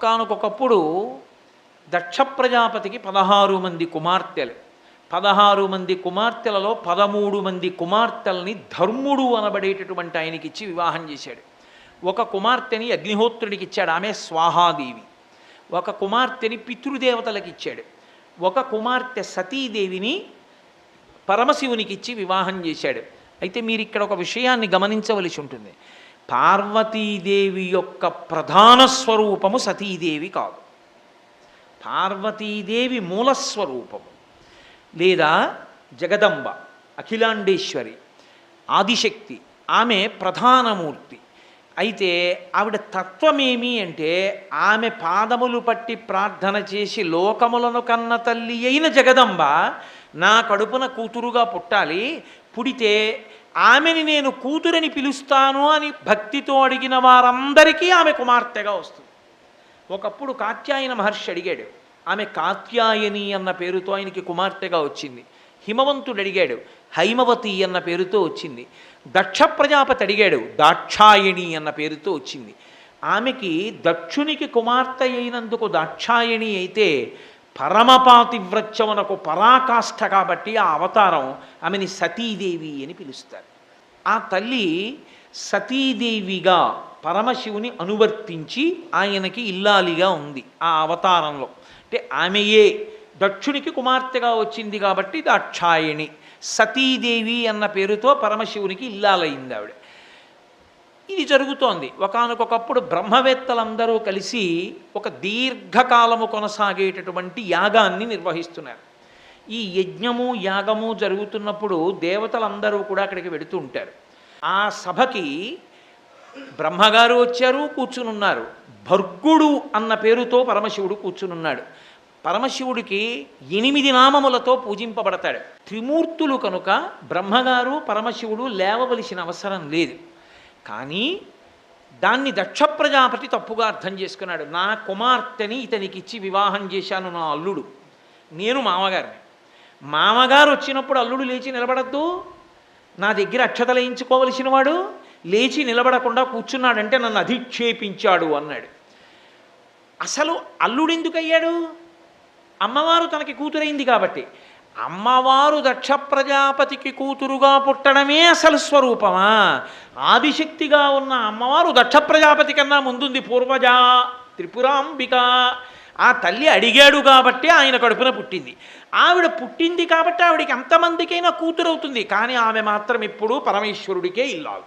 ఒకానొకప్పుడు దక్ష ప్రజాపతికి 16 మంది కుమార్తెలు. 16 మంది కుమార్తెలలో 13 మంది కుమార్తెల్ని ధర్ముడు అనబడేటటువంటి ఆయనకిచ్చి వివాహం చేశాడు. ఒక కుమార్తెని అగ్నిహోత్రుడికి ఇచ్చాడు, ఆమె స్వాహాదేవి. ఒక కుమార్తెని పితృదేవతలకు ఇచ్చాడు. ఒక కుమార్తె సతీదేవిని పరమశివునికి ఇచ్చి వివాహం చేశాడు. అయితే మీరు ఇక్కడ ఒక విషయాన్ని గమనించవలసి ఉంటుంది. పార్వతీదేవి యొక్క ప్రధాన స్వరూపము సతీదేవి కాదు. పార్వతీదేవి మూలస్వరూపము లేదా జగదంబ, అఖిలాండేశ్వరి, ఆదిశక్తి, ఆమె ప్రధానమూర్తి. అయితే ఆవిడ తత్వమేమి అంటే ఆమె పాదములు పట్టి ప్రార్థన చేసి లోకములను కన్న తల్లి అయిన జగదంబ నా కడుపున కూతురుగా పుట్టాలి, పుడితే ఆమెని నేను కూతురని పిలుస్తాను అని భక్తితో అడిగిన వారందరికీ ఆమె కుమార్తెగా వస్తుంది. ఒకప్పుడు కాత్యాయన మహర్షి అడిగాడు, ఆమె కాత్యాయని అన్న పేరుతో ఆయనకి కుమార్తెగా వచ్చింది. హిమవంతుడు అడిగాడు, హైమవతి అన్న పేరుతో వచ్చింది. దక్ష ప్రజాపతి అడిగాడు, దాక్షాయణి అన్న పేరుతో వచ్చింది. ఆమెకి దక్షునికి కుమార్తె అయినందుకు దాక్షాయణి అయితే పరమపాతివ్రత్యమునకు పరాకాష్ఠ కాబట్టి ఆ అవతారం ఆమెని సతీదేవి అని పిలుస్తారు. ఆ తల్లి సతీదేవిగా పరమశివుని అనువర్తించి ఆయనకి ఇల్లాలిగా ఉంది ఆ అవతారంలో. అంటే ఆమెయే దక్షునికి కుమార్తెగా వచ్చింది కాబట్టి దాక్షాయణి. సతీదేవి అన్న పేరుతో పరమశివునికి ఇల్లాలైంది ఆవిడ. ఇది జరుగుతోంది. ఒకానొకప్పుడు బ్రహ్మవేత్తలందరూ కలిసి ఒక దీర్ఘకాలము కొనసాగేటటువంటి యాగాన్ని నిర్వహిస్తున్నారు. ఈ యజ్ఞము యాగము జరుగుతున్నప్పుడు దేవతలందరూ కూడా అక్కడికి వెడుతూ ఉంటారు. ఆ సభకి బ్రహ్మగారు వచ్చారు, కూర్చునున్నారు. భర్గుడు అన్న పేరుతో పరమశివుడు కూర్చునున్నాడు. పరమశివుడికి 8 నామములతో పూజింపబడతాడు. త్రిమూర్తులు కనుక బ్రహ్మగారు పరమశివుడు లేవవలసిన అవసరం లేదు. కానీ దాన్ని దక్ష ప్రజాపతి తప్పుగా అర్థం చేసుకున్నాడు. నా కుమార్తెని ఇతనికి ఇచ్చి వివాహం చేశాను, నా అల్లుడు, నేను మామగారిని. మామగారు వచ్చినప్పుడు అల్లుడు లేచి నిలబడద్దు, నా దగ్గర అక్షతలు వేయించుకోవలసిన వాడు లేచి నిలబడకుండా కూర్చున్నాడంటే నన్ను అధిక్షేపించాడు అన్నాడు. అసలు అల్లుడు ఎందుకు అయ్యాడు? అమ్మవారు తనకి కూతురైంది కాబట్టి. అమ్మవారు దక్ష ప్రజాపతికి కూతురుగా పుట్టడమే అసలు స్వరూపమా? ఆదిశక్తిగా ఉన్న అమ్మవారు దక్ష ప్రజాపతి కన్నా ముందుంది. పూర్వజా త్రిపురాంబిక. ఆ తల్లి అడిగాడు కాబట్టి ఆయన కడుపున పుట్టింది. ఆవిడ పుట్టింది కాబట్టి ఆవిడికి అంతమందికైనా కూతురవుతుంది. కానీ ఆమె మాత్రం ఇప్పుడు పరమేశ్వరుడికే ఇల్లాలు.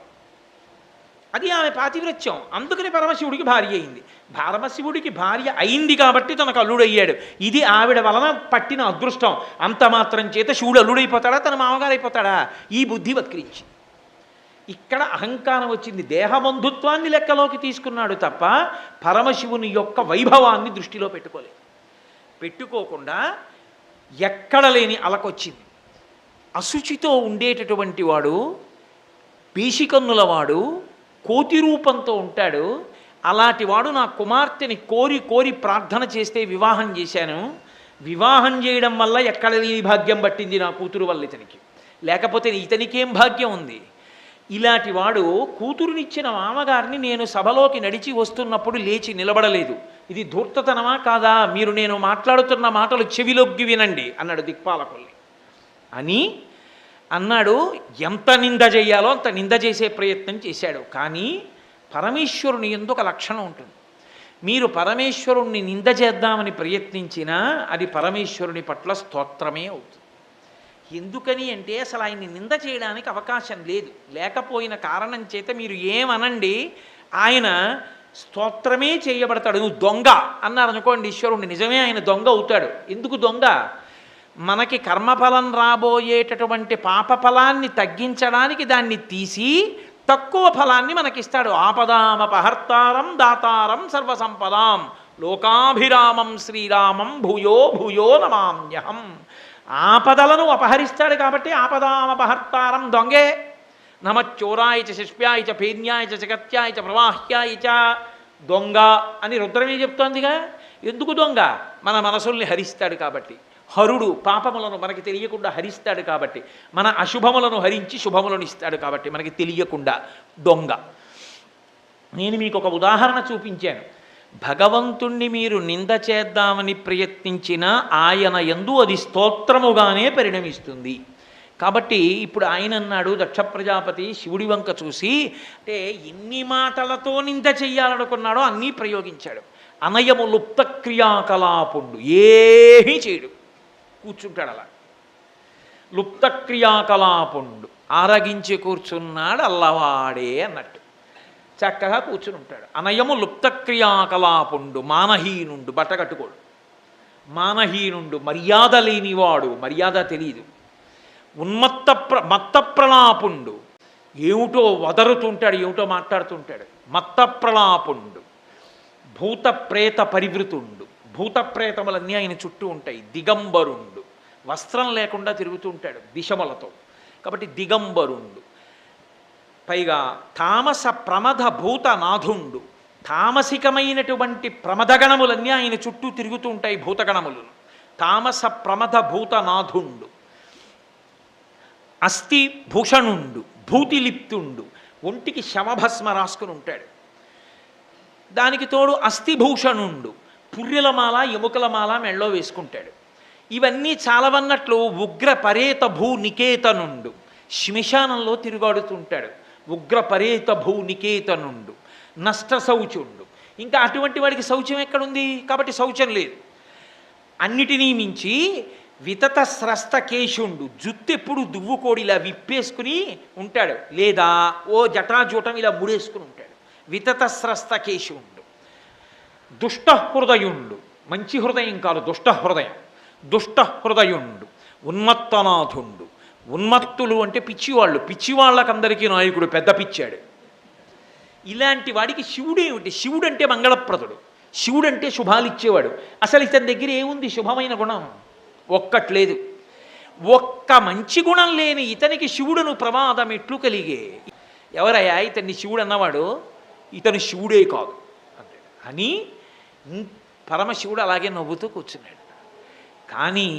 అది ఆమె పాతివ్రత్యం. అందుకని పరమశివుడికి భార్య అయింది. పరమశివుడికి భార్య అయింది కాబట్టి తనకు అల్లుడు అయ్యాడు. ఇది ఆవిడ వలన పట్టిన అదృష్టం. అంత మాత్రం చేత శివుడు అల్లుడైపోతాడా, తన మామగారు అయిపోతాడా? ఈ బుద్ధి వక్రించి ఇక్కడ అహంకారం వచ్చింది. దేహబంధుత్వాన్ని లెక్కలోకి తీసుకున్నాడు తప్ప పరమశివుని యొక్క వైభవాన్ని దృష్టిలో పెట్టుకోలేదు. పెట్టుకోకుండా ఎక్కడ లేని అలకొచ్చింది. అశుచితో ఉండేటటువంటి వాడు, పీషికన్నుల వాడు, కోతి రూపంతో ఉంటాడు. అలాంటి వాడు నా కుమార్తెని కోరి కోరి ప్రార్థన చేస్తే వివాహం చేశాను. వివాహం చేయడం వల్ల ఎక్కడ లేని భాగ్యం పట్టింది నా కూతురు వల్ల ఇతనికి. లేకపోతే ఇతనికేం భాగ్యం ఉంది? ఇలాంటి వాడు కూతురునిచ్చిన మామగారిని నేను సభలోకి నడిచి వస్తున్నప్పుడు లేచి నిలబడలేదు. ఇది ధూర్తతనమా కాదా? మీరు నేను మాట్లాడుతున్న మాటలు చెవిలొగ్గి వినండి అన్నాడు దిక్పాలకొల్లి అని అన్నాడు. ఎంత నింద చేయాలో అంత నింద చేసే ప్రయత్నం చేశాడు. కానీ పరమేశ్వరుని యందు ఒక లక్షణం ఉంటుంది. మీరు పరమేశ్వరుణ్ణి నింద చేద్దామని ప్రయత్నించినా అది పరమేశ్వరుని పట్ల స్తోత్రమే అవుతుంది. ఎందుకని అంటే అసలు ఆయన్ని నింద చేయడానికి అవకాశం లేదు. లేకపోయిన కారణం చేత మీరు ఏమనండి, ఆయన స్తోత్రమే చేయబడతాడు. నువ్వు దొంగ అన్నారనుకోండి ఈశ్వరుణ్ణి, నిజమే ఆయన దొంగ అవుతాడు. ఎందుకు దొంగ? మనకి కర్మఫలం రాబోయేటటువంటి పాపఫలాన్ని తగ్గించడానికి దాన్ని తీసి తక్కువ ఫలాన్ని మనకిస్తాడు. ఆపదామపహర్తారం దాతారం సర్వసంపదాం లోకాభిరామం శ్రీరామం భూయో భూయో నమామ్యహం. ఆపదలను అపహరిస్తాడు కాబట్టి ఆపదామపహర్తారం దొంగే. నమచ్చోరాయ చ శిష్ప్యాయ చ ఫేన్యాయ చ జగత్యాయ చ ప్రవాహ్యాయ చ. దొంగ అని రుద్రమే చెప్తోందిగా. ఎందుకు దొంగ? మన మనసుల్ని హరిస్తాడు కాబట్టి. హరుడు పాపములను మనకి తెలియకుండా హరిస్తాడు కాబట్టి. మన అశుభములను హరించి శుభములను ఇస్తాడు కాబట్టి మనకి తెలియకుండా దొంగ. నేను మీకు ఒక ఉదాహరణ చూపించాను. భగవంతుణ్ణి మీరు నింద చేద్దామని ప్రయత్నించినా ఆయన యందు అది స్తోత్రముగానే పరిణమిస్తుంది. కాబట్టి ఇప్పుడు ఆయన అన్నాడు, దక్ష ప్రజాపతి శివుడి వంక చూసి, అంటే ఎన్ని మాటలతో నింద చెయ్యాలనుకున్నాడో అన్నీ ప్రయోగించాడు. అనయము లుప్త క్రియాకలాపుండు, ఏమీ చేయడు, కూర్చుంటాడు అలా. లుప్త క్రియాకలాపుండు, ఆరగించి కూర్చున్నాడు అల్లవాడే అన్నట్టు చక్కగా కూర్చుని ఉంటాడు. అనయము లుప్త క్రియాకలాపుండు, మానహీనుండు, బట్ట కట్టుకోడు, మానహీనుండు, మర్యాద లేనివాడు, మర్యాద తెలియదు. మత్త ప్రలాపుండు, ఏమిటో వదరుతుంటాడు, ఏమిటో మాట్లాడుతుంటాడు, మత్త ప్రలాపుండు. భూత ప్రేత పరివృతుండు, భూత ప్రేతములన్నీ ఆయన చుట్టూ ఉంటాయి. దిగంబరుండు, వస్త్రం లేకుండా తిరుగుతూ ఉంటాడు దిశములతో, కాబట్టి దిగంబరుండు. పైగా తామస ప్రమద భూత నాథుండు, తామసికమైనటువంటి ప్రమదగణములన్నీ ఆయన చుట్టూ తిరుగుతూ ఉంటాయి భూతగణములు. తామస ప్రమద భూత నాథుండు. అస్థి భూషణుండు, భూతిలిప్తుండు, ఒంటికి శమభస్మ రాసుకుని ఉంటాడు. దానికి తోడు అస్థిభూషణుండు, పుర్రెలమాల ఎముకలమాల మెళ్ళో వేసుకుంటాడు. ఇవన్నీ చాలవన్నట్లు ఉగ్ర పరేత భూ నికేతనుండు, శ్మశానంలో తిరుగాడుతుంటాడు. ఉగ్ర పరేత భూ నికేతనుండు, నష్ట శౌచుండు. ఇంకా అటువంటి వాడికి శౌచం ఎక్కడుంది? కాబట్టి శౌచం లేదు. అన్నిటినీ మించి వితత స్రస్త కేశుండు, జుత్తు ఎప్పుడు దువ్వుకోడిలా విప్పేసుకుని ఉంటాడు, లేదా ఓ జటాజూటం ఇలా ముడేసుకుని ఉంటాడు. వితత స్రస్త కేశుండు. దుష్ట హృదయుండు, మంచి హృదయం కాదు దుష్ట హృదయం, దుష్ట హృదయుండు. ఉన్మత్తనాథుండు, ఉన్మత్తులు అంటే పిచ్చివాళ్ళు, పిచ్చివాళ్ళకందరికీ నాయకుడు, పెద్ద పిచ్చాడు. ఇలాంటి వాడికి శివుడేమిటి? శివుడు అంటే మంగళప్రదుడు, శివుడు అంటే శుభాలిచ్చేవాడు. అసలు ఇతని దగ్గర ఏముంది శుభమైన గుణం? ఒక్కట్లేదు. ఒక్క మంచి గుణం లేని ఇతనికి శివుడును ప్రమాదం ఎట్లు కలిగే? ఎవరయ్యా ఇతన్ని శివుడు అన్నవాడు? ఇతను శివుడే కాదు అంటే అని పరమశివుడు అలాగే నవ్వుతూ కూర్చున్నాడు. కానీ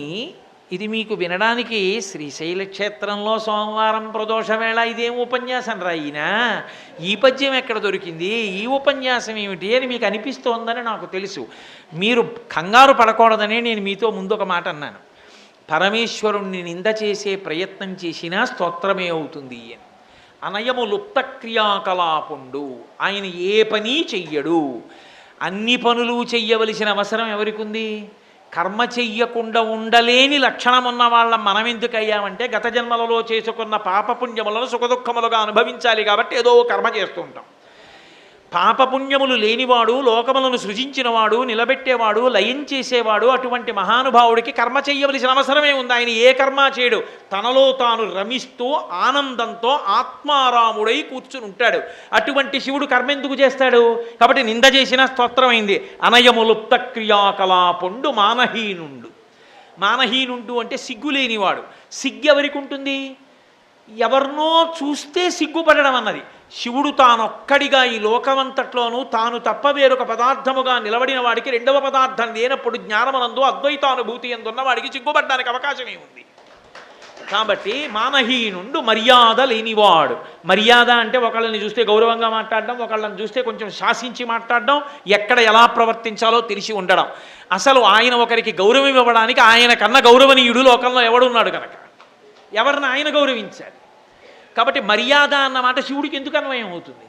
ఇది మీకు వినడానికి శ్రీశైల క్షేత్రంలో సోమవారం ప్రదోషవేళ ఇదేం ఉపన్యాసం రాయినా, ఈ పద్యం ఎక్కడ దొరికింది, ఈ ఉపన్యాసం ఏమిటి అని మీకు అనిపిస్తోందని నాకు తెలుసు. మీరు కంగారు పడకూడదనే నేను మీతో ముందు ఒక మాట అన్నాను. పరమేశ్వరుణ్ణి నింద చేసే ప్రయత్నం చేసినా స్తోత్రమే అవుతుంది అని. అనయము లుప్త క్రియాకలాపుండు, ఆయన ఏ పని చెయ్యడు. అన్ని పనులు చెయ్యవలసిన అవసరం ఎవరికి ఉంది? కర్మ చెయ్యకుండా ఉండలేని లక్షణం ఉన్న వాళ్ళ మనం ఎందుకు అయ్యామంటే గత జన్మలలో చేసుకున్న పాపపుణ్యములను సుఖదుఖములుగా అనుభవించాలి కాబట్టి ఏదో కర్మ చేస్తూ ఉంటాం. పాపపుణ్యములు లేనివాడు, లోకములను సృజించినవాడు, నిలబెట్టేవాడు, లయం చేసేవాడు, అటువంటి మహానుభావుడికి కర్మ చెయ్యవలసిన అవసరమే ఉంది. ఆయన ఏ కర్మ చేయడు, తనలో తాను రమిస్తూ ఆనందంతో ఆత్మారాముడై కూర్చుని ఉంటాడు. అటువంటి శివుడు కర్మ ఎందుకు చేస్తాడు? కాబట్టి నింద చేసిన స్తోత్రమైంది. అనయములుప్త క్రియాకలాపుండు, మానహీనుండు. మానహీనుండు అంటే సిగ్గులేనివాడు. సిగ్గు ఎవరికి ఉంటుంది? ఎవరినో చూస్తే సిగ్గుపడడం అన్నది. శివుడు తానొక్కడిగా ఈ లోకమంతట్లోనూ తాను తప్ప వేరొక పదార్థముగా నిలబడిన వాడికి రెండవ పదార్థం లేనప్పుడు జ్ఞానమనందు అద్వైతానుభూతి ఎందున్న వాడికి సిగ్గుపడడానికి అవకాశమే ఉంది. కాబట్టి మానహీనుండు, మర్యాద లేనివాడు. మర్యాద అంటే ఒకళ్ళని చూస్తే గౌరవంగా మాట్లాడడం, ఒకళ్ళని చూస్తే కొంచెం శాసించి మాట్లాడడం, ఎక్కడ ఎలా ప్రవర్తించాలో తెలిసి ఉండడం. అసలు ఆయన ఒకరికి గౌరవం ఇవ్వడానికి ఆయన కన్నా గౌరవనీయుడు లోకంలో ఎవడున్నాడు కనుక ఎవరిని ఆయన గౌరవించాలి. కాబట్టి మర్యాద అన్నమాట శివుడికి ఎందుకు అన్వయం అవుతుంది?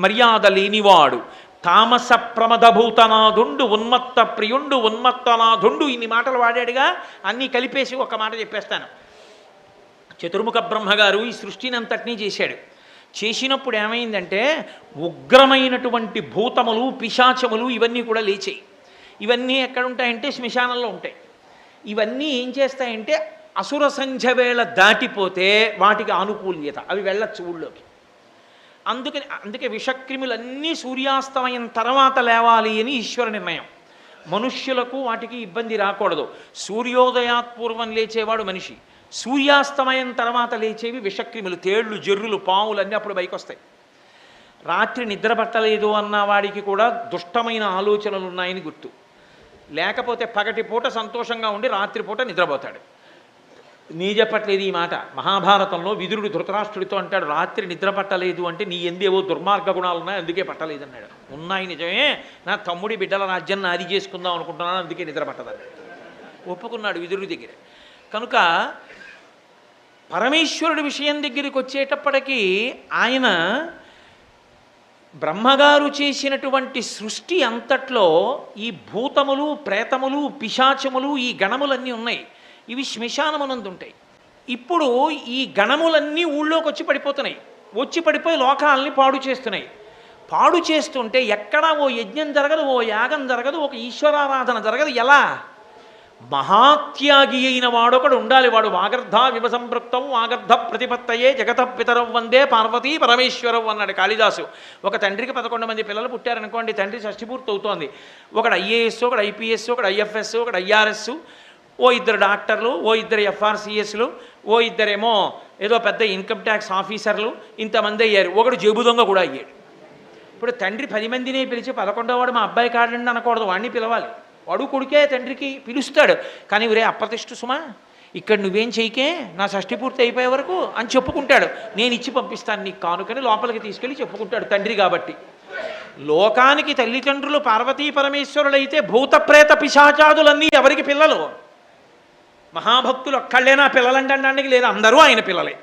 మర్యాద లేనివాడు, తామస ప్రమదభూతనాథుండు, ఉన్మత్త ప్రియుండు, ఉన్మత్తనాథుండు. ఇన్ని మాటలు వాడాడుగా, అన్నీ కలిపేసి ఒక మాట చెప్పేస్తాను. చతుర్ముఖ బ్రహ్మగారు ఈ సృష్టిని అంతటినీ చేశాడు. చేసినప్పుడు ఏమైందంటే ఉగ్రమైనటువంటి భూతములు, పిశాచములు ఇవన్నీ కూడా లేచాయి. ఇవన్నీ ఎక్కడుంటాయంటే శ్మశానంలో ఉంటాయి. ఇవన్నీ ఏం చేస్తాయంటే అసుర సంధ్య వేళ దాటిపోతే వాటికి ఆనుకూల్యత, అవి వెళ్ళచ్చు ఊళ్ళోకి. అందుకే విషక్రిములన్నీ సూర్యాస్తమయం తర్వాత లేవాలి అని ఈశ్వర నిర్ణయం. మనుష్యులకు వాటికి ఇబ్బంది రాకూడదు. సూర్యోదయాత్పూర్వం లేచేవాడు మనిషి, సూర్యాస్తమయం తర్వాత లేచేవి విషక్రిములు, తేళ్లు, జర్రులు, పాములు అన్నీ అప్పుడు పైకి వస్తాయి. రాత్రి నిద్ర పట్టలేదు అన్న వాడికి కూడా దుష్టమైన ఆలోచనలు ఉన్నాయని గుర్తు. లేకపోతే పగటి పూట సంతోషంగా ఉండి రాత్రిపూట నిద్రపోతాడు. నీ చెప్పట్లేదు ఈ మాట. మహాభారతంలో విదురుడు ధృతరాష్ట్రుడితో అంటాడు, రాత్రి నిద్ర పట్టలేదు అంటే నీ ఎందేవో దుర్మార్గ గుణాలు ఉన్నాయి అందుకే పట్టలేదు అన్నాడు. ఉన్నాయి నిజమే, నా తమ్ముడి బిడ్డల రాజ్యాన్ని నాది చేసుకుందాం అనుకుంటున్నాను అందుకే నిద్ర పట్టదన్నాడు. ఒప్పుకున్నాడు విదురుడి దగ్గర. కనుక పరమేశ్వరుడి విషయం దగ్గరికి వచ్చేటప్పటికీ ఆయన బ్రహ్మగారు చేసినటువంటి సృష్టి అంతట్లో ఈ భూతములు, ప్రేతములు, పిశాచములు, ఈ గణములన్నీ ఉన్నాయి. ఇవి శ్మశానమునందుంటాయి. ఇప్పుడు ఈ గణములన్నీ ఊళ్ళోకి వచ్చి పడిపోతున్నాయి. వచ్చి పడిపోయి లోకాలని పాడు చేస్తున్నాయి. పాడు చేస్తుంటే ఎక్కడా ఓ యజ్ఞం జరగదు, ఓ యాగం జరగదు, ఒక ఈశ్వరారాధన జరగదు. ఎలా? మహాత్యాగి అయిన వాడొకడు ఉండాలి. వాడు వాగర్ధ వివసంపృక్తం వాగర్ధ ప్రతిపత్తయే జగత పితరం వందే పార్వతీ పరమేశ్వరం అన్నాడు కాళిదాసు. ఒక తండ్రికి 11 మంది పిల్లలు పుట్టారనుకోండి, తండ్రి షష్ఠిపూర్తి అవుతోంది. ఒకడు ఐఏఎస్, ఒకడు ఐపీఎస్, ఒకడు ఐఎఫ్ఎస్, ఒకడు ఐఆర్ఎస్, ఓ 2 డాక్టర్లు, ఓ 2 ఎఫ్ఆర్సిఎస్లు, ఓ 2 ఏదో పెద్ద ఇన్కమ్ ట్యాక్స్ ఆఫీసర్లు, ఇంతమంది అయ్యారు. ఒకడు జేబు దొంగ కూడా అయ్యాడు. ఇప్పుడు తండ్రి 10 మందిని పిలిచి 11వ వాడు మా అబ్బాయి కాడండి అనకూడదు, వాడిని పిలవాలి. వాడు కొడుకే తండ్రికి పిలుస్తాడు. కానీ ఒరే అప్రతిష్ఠ సుమా, ఇక్కడ నువ్వేం చేయకే, నా షష్ఠి పూర్తి అయిపోయే వరకు అని చెప్పుకుంటాడు. నేను ఇచ్చి పంపిస్తాను నీకు కానుకని లోపలికి తీసుకెళ్ళి చెప్పుకుంటాడు తండ్రి కాబట్టి. లోకానికి తల్లిదండ్రులు పార్వతీ పరమేశ్వరులైతే భూత ప్రేత పిశాచాదులన్నీ ఎవరికి పిల్లలు? మహాభక్తులు ఒక్కళ్ళేనా పిల్లలంటడానికి లేదు, అందరూ ఆయన పిల్లలే.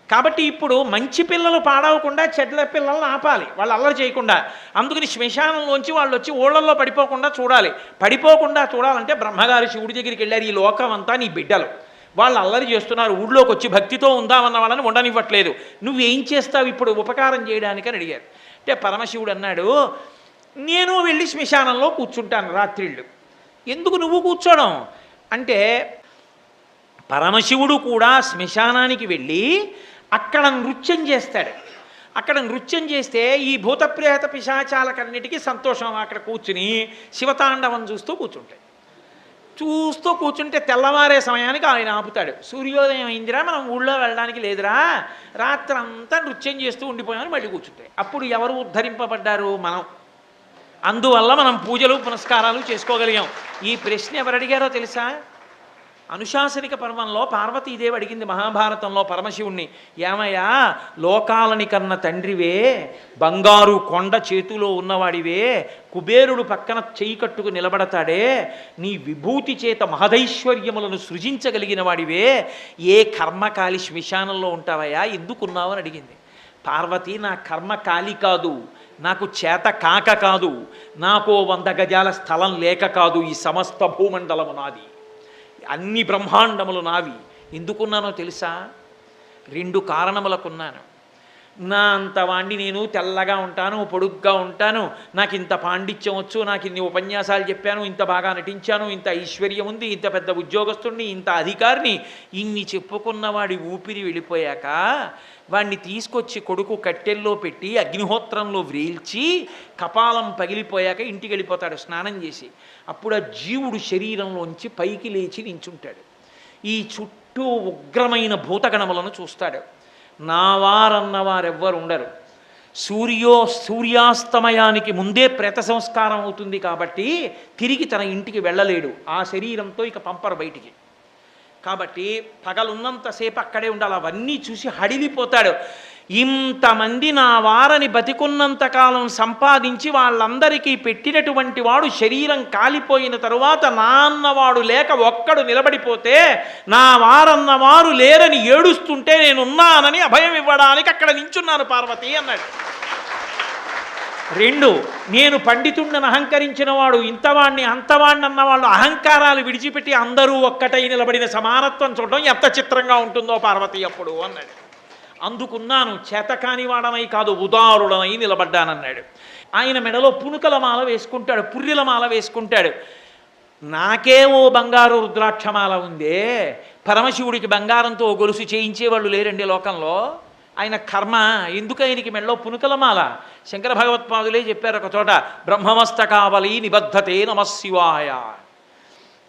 కాబట్టి ఇప్పుడు మంచి పిల్లలు పాడవకుండా చెడ్ల పిల్లలను ఆపాలి, వాళ్ళు అల్లరి చేయకుండా. అందుకని శ్మశానంలోంచి వాళ్ళు వచ్చి ఊళ్ళల్లో పడిపోకుండా చూడాలి. పడిపోకుండా చూడాలంటే బ్రహ్మగారి శివుడి దగ్గరికి వెళ్ళారు. ఈ లోకం అంతా నీ బిడ్డలు, వాళ్ళు అల్లరి చేస్తున్నారు, ఊళ్ళోకి వచ్చి భక్తితో ఉందామన్న వాళ్ళని ఉండనివ్వట్లేదు, నువ్వేం చేస్తావు ఇప్పుడు ఉపకారం చేయడానికి అని అడిగారు. అంటే పరమశివుడు అన్నాడు, నేను వెళ్ళి శ్మశానంలో కూర్చుంటాను రాత్రిళ్ళు. ఎందుకు నువ్వు కూర్చోడం అంటే, పరమశివుడు కూడా శ్మశానానికి వెళ్ళి అక్కడ నృత్యం చేస్తాడు. అక్కడ నృత్యం చేస్తే ఈ భూతప్రేత పిశాచాలకన్నిటికీ సంతోషం. అక్కడ కూర్చుని శివతాండవం చూస్తూ కూర్చుంటే తెల్లవారే సమయానికి ఆయన ఆపుతాడు. సూర్యోదయం అయిందిరా, మనం ఊళ్ళో వెళ్ళడానికి లేదురా, రాత్రంతా నృత్యం చేస్తూ ఉండిపోయామని మళ్ళీ కూర్చుంటాయి. అప్పుడు ఎవరు ఉద్ధరింపబడ్డారు? మనం. అందువల్ల మనం పూజలు పునస్కారాలు చేసుకోగలిగాం. ఈ ప్రశ్న ఎవరు అడిగారో తెలుసా? అనుశాసనిక పర్వంలో పార్వతీదేవి అడిగింది మహాభారతంలో పరమశివుణ్ణి, ఏమయ్యా లోకాలని కన్న తండ్రివే, బంగారు కొండ చేతిలో ఉన్నవాడివే, కుబేరుడు పక్కన చేయి కట్టుకు నిలబడతాడే, నీ విభూతి చేత మహదైశ్వర్యములను సృజించగలిగిన వాడివే, ఏ కర్మకాలి శ్మశానంలో ఉంటావయ్యా, ఎందుకున్నావు అని అడిగింది. పార్వతి, నా కర్మ కాలి కాదు, నాకు చేత కాక కాదు, నాకో 100 గజాల స్థలం లేక కాదు, ఈ సమస్త భూమండలము నాది, అన్ని బ్రహ్మాండములు నావి. ఎందుకున్నానో తెలుసా? 2 కారణములకున్నాను. నా అంతవాణ్ణి నేను తెల్లగా ఉంటాను, పొడుగ్గా ఉంటాను, నాకు ఇంత పాండిత్యం వచ్చు, నాకు ఇన్ని ఉపన్యాసాలు చెప్పాను, ఇంత బాగా నటించాను, ఇంత ఐశ్వర్యం ఉంది, ఇంత పెద్ద ఉద్యోగస్తుడిని, ఇంత అధికారిని, ఇన్ని చెప్పుకున్నవాడి ఊపిరి వెళ్ళిపోయాక వాడిని తీసుకొచ్చి కొడుకు కట్టెల్లో పెట్టి అగ్నిహోత్రంలో వ్రేల్చి కపాలం పగిలిపోయాక ఇంటికి వెళ్ళిపోతాడు స్నానం చేసి. అప్పుడు ఆ జీవుడు శరీరంలోంచి పైకి లేచి నించుంటాడు. ఈ చుట్టూ ఉగ్రమైన భూతగణములను చూస్తాడు. నా వారన్నవారెవ్వరు ఉండరు. సూర్యాస్తమయానికి ముందే ప్రేత సంస్కారం అవుతుంది కాబట్టి తిరిగి తన ఇంటికి వెళ్ళలేడు. ఆ శరీరంతో ఇక పంపరు బయటికి. కాబట్టి పగలున్నంతసేపు అక్కడే ఉండాలి. అవన్నీ చూసి హడిలిపోతాడు. ఇంతమంది నా వారని బతికున్నంతకాలం సంపాదించి వాళ్ళందరికీ పెట్టినటువంటి వాడు శరీరం కాలిపోయిన తరువాత నా అన్నవాడు లేక ఒక్కడు నిలబడిపోతే, నా వారన్నవారు లేరని ఏడుస్తుంటే నేనున్నానని అభయం ఇవ్వడానికి అక్కడ నించున్నాను పార్వతి అన్నాడు. 2, నేను పండితుడిని అహంకరించిన వాడు, ఇంతవాణ్ణి అంతవాణ్ణి అన్నవాళ్ళు అహంకారాలు విడిచిపెట్టి అందరూ ఒక్కటై నిలబడిన సమానత్వం చూడడం ఎంత చిత్రంగా ఉంటుందో పార్వతి అప్పుడు అన్నాడు. అందుకున్నాను, చేతకాని వాడనై కాదు ఉదారుడనై నిలబడ్డానన్నాడు. ఆయన మెడలో పునుకల మాల వేసుకుంటాడు, పుర్రెల మాల వేసుకుంటాడు. నాకే ఓ బంగారు రుద్రాక్షమాల ఉందే, పరమశివుడికి బంగారంతో గొలుసు చేయించేవాళ్ళు లేరండి లోకంలో. ఆయన కర్మ ఎందుకు ఆయనకి మెడలో పునుకలమాల? శంకర భగవత్పాదులే చెప్పారు ఒక చోట, బ్రహ్మమస్తకావలి నిబద్ధతే నమశివాయ.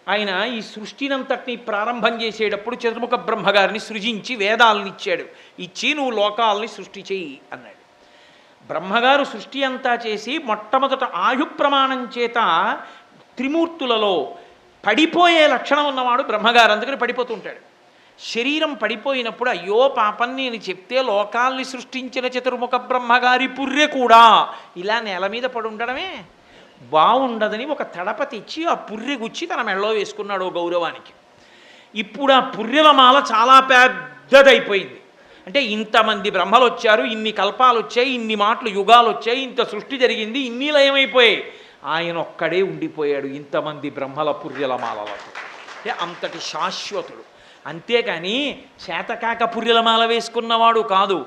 ఆయన ఈ సృష్టినంతటినీ ప్రారంభం చేసేటప్పుడు చతుర్ముఖ బ్రహ్మగారిని సృజించి వేదాలను ఇచ్చాడు. ఇచ్చి నువ్వు లోకాలని సృష్టి చెయ్యి అన్నాడు. బ్రహ్మగారు సృష్టి అంతా చేసి మొట్టమొదట ఆయు ప్రమాణం చేత త్రిమూర్తులలో పడిపోయే లక్షణం ఉన్నవాడు బ్రహ్మగారు, అందుకని పడిపోతుంటాడు. శరీరం పడిపోయినప్పుడు అయ్యో పాపం నేను చెప్తే లోకాల్ని సృష్టించిన చతుర్ముఖ బ్రహ్మగారి పుర్రె కూడా ఇలా నేల మీద పడి ఉండడమే బాగుండదని ఒక తడప తెచ్చి ఆ పుర్రె గుచ్చి తన మెళ్ళలో వేసుకున్నాడు గౌరవానికి. ఇప్పుడు ఆ పుర్రెల మాల చాలా పెద్దదైపోయింది. అంటే ఇంతమంది బ్రహ్మలు వచ్చారు, ఇన్ని కల్పాలు వచ్చాయి, ఇన్ని మాటలు యుగాలు వచ్చాయి, ఇంత సృష్టి జరిగింది, ఇన్ని లయమైపోయాయి. ఆయన ఒక్కడే ఉండిపోయాడు ఇంతమంది బ్రహ్మల పుర్రెల మాలలతో. అంటే అంతటి శాశ్వతుడు. అంతేకాని చేతకాక పుర్రెల మాల వేసుకున్నవాడు కాదు.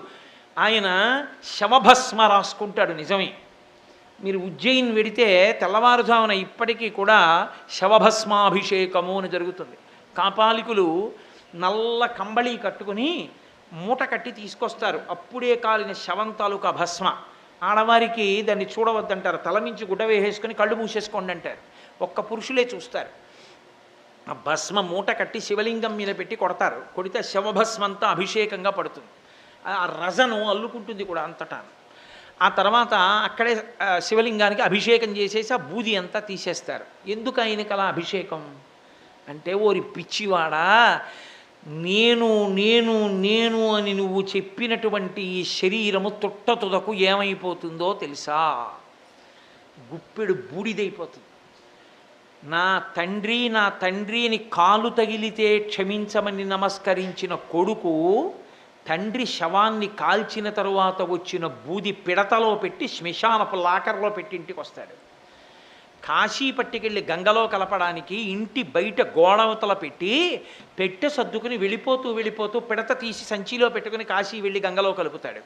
ఆయన శవభస్మ రాసుకుంటాడు. నిజమే, మీరు ఉజ్జయిన్ వెడితే తెల్లవారుజామున ఇప్పటికీ కూడా శవభస్మాభిషేకము అని జరుగుతుంది. కాపాలికులు నల్ల కంబళి కట్టుకుని మూట కట్టి తీసుకొస్తారు. అప్పుడే కాలిన శవం తాలూకా భస్మ. ఆడవారికి దాన్ని చూడవద్దంటారు, తల నుంచి గుడ్డ వేసేసుకొని కళ్ళు మూసేసుకోండి అంటారు. ఒక్క పురుషులే చూస్తారు. ఆ భస్మ మూట కట్టి శివలింగం మీద పెట్టి కొడతారు. కొడితే శవభస్మంతా అభిషేకంగా పడుతుంది. ఆ రజను అల్లుకుంటుంది కూడా అంతటా. ఆ తర్వాత అక్కడే శివలింగానికి అభిషేకం చేసేసి ఆ బూది అంతా తీసేస్తారు. ఎందుకు ఆయనకి అలా అభిషేకం అంటే, ఓరి పిచ్చివాడా, నేను నేను నేను అని నువ్వు చెప్పినటువంటి ఈ శరీరము తుదకు ఏమైపోతుందో తెలుసా? గుప్పెడు బూడిదైపోతుంది. నా తండ్రి నా తండ్రి అని కాలు తగిలితే క్షమించమని నమస్కరించిన కొడుకు తండ్రి శవాన్ని కాల్చిన తరువాత వచ్చిన బూది పిడతలో పెట్టి శ్మశానపు లాకర్లో పెట్టి ఇంటికి వస్తాడు. కాశీ పట్టుకెళ్ళి గంగలో కలపడానికి ఇంటి బయట గోడవతల పెట్టి పెట్టె సర్దుకుని వెళ్ళిపోతూ పిడత తీసి సంచిలో పెట్టుకుని కాశీ వెళ్ళి గంగలో కలుపుతాడు.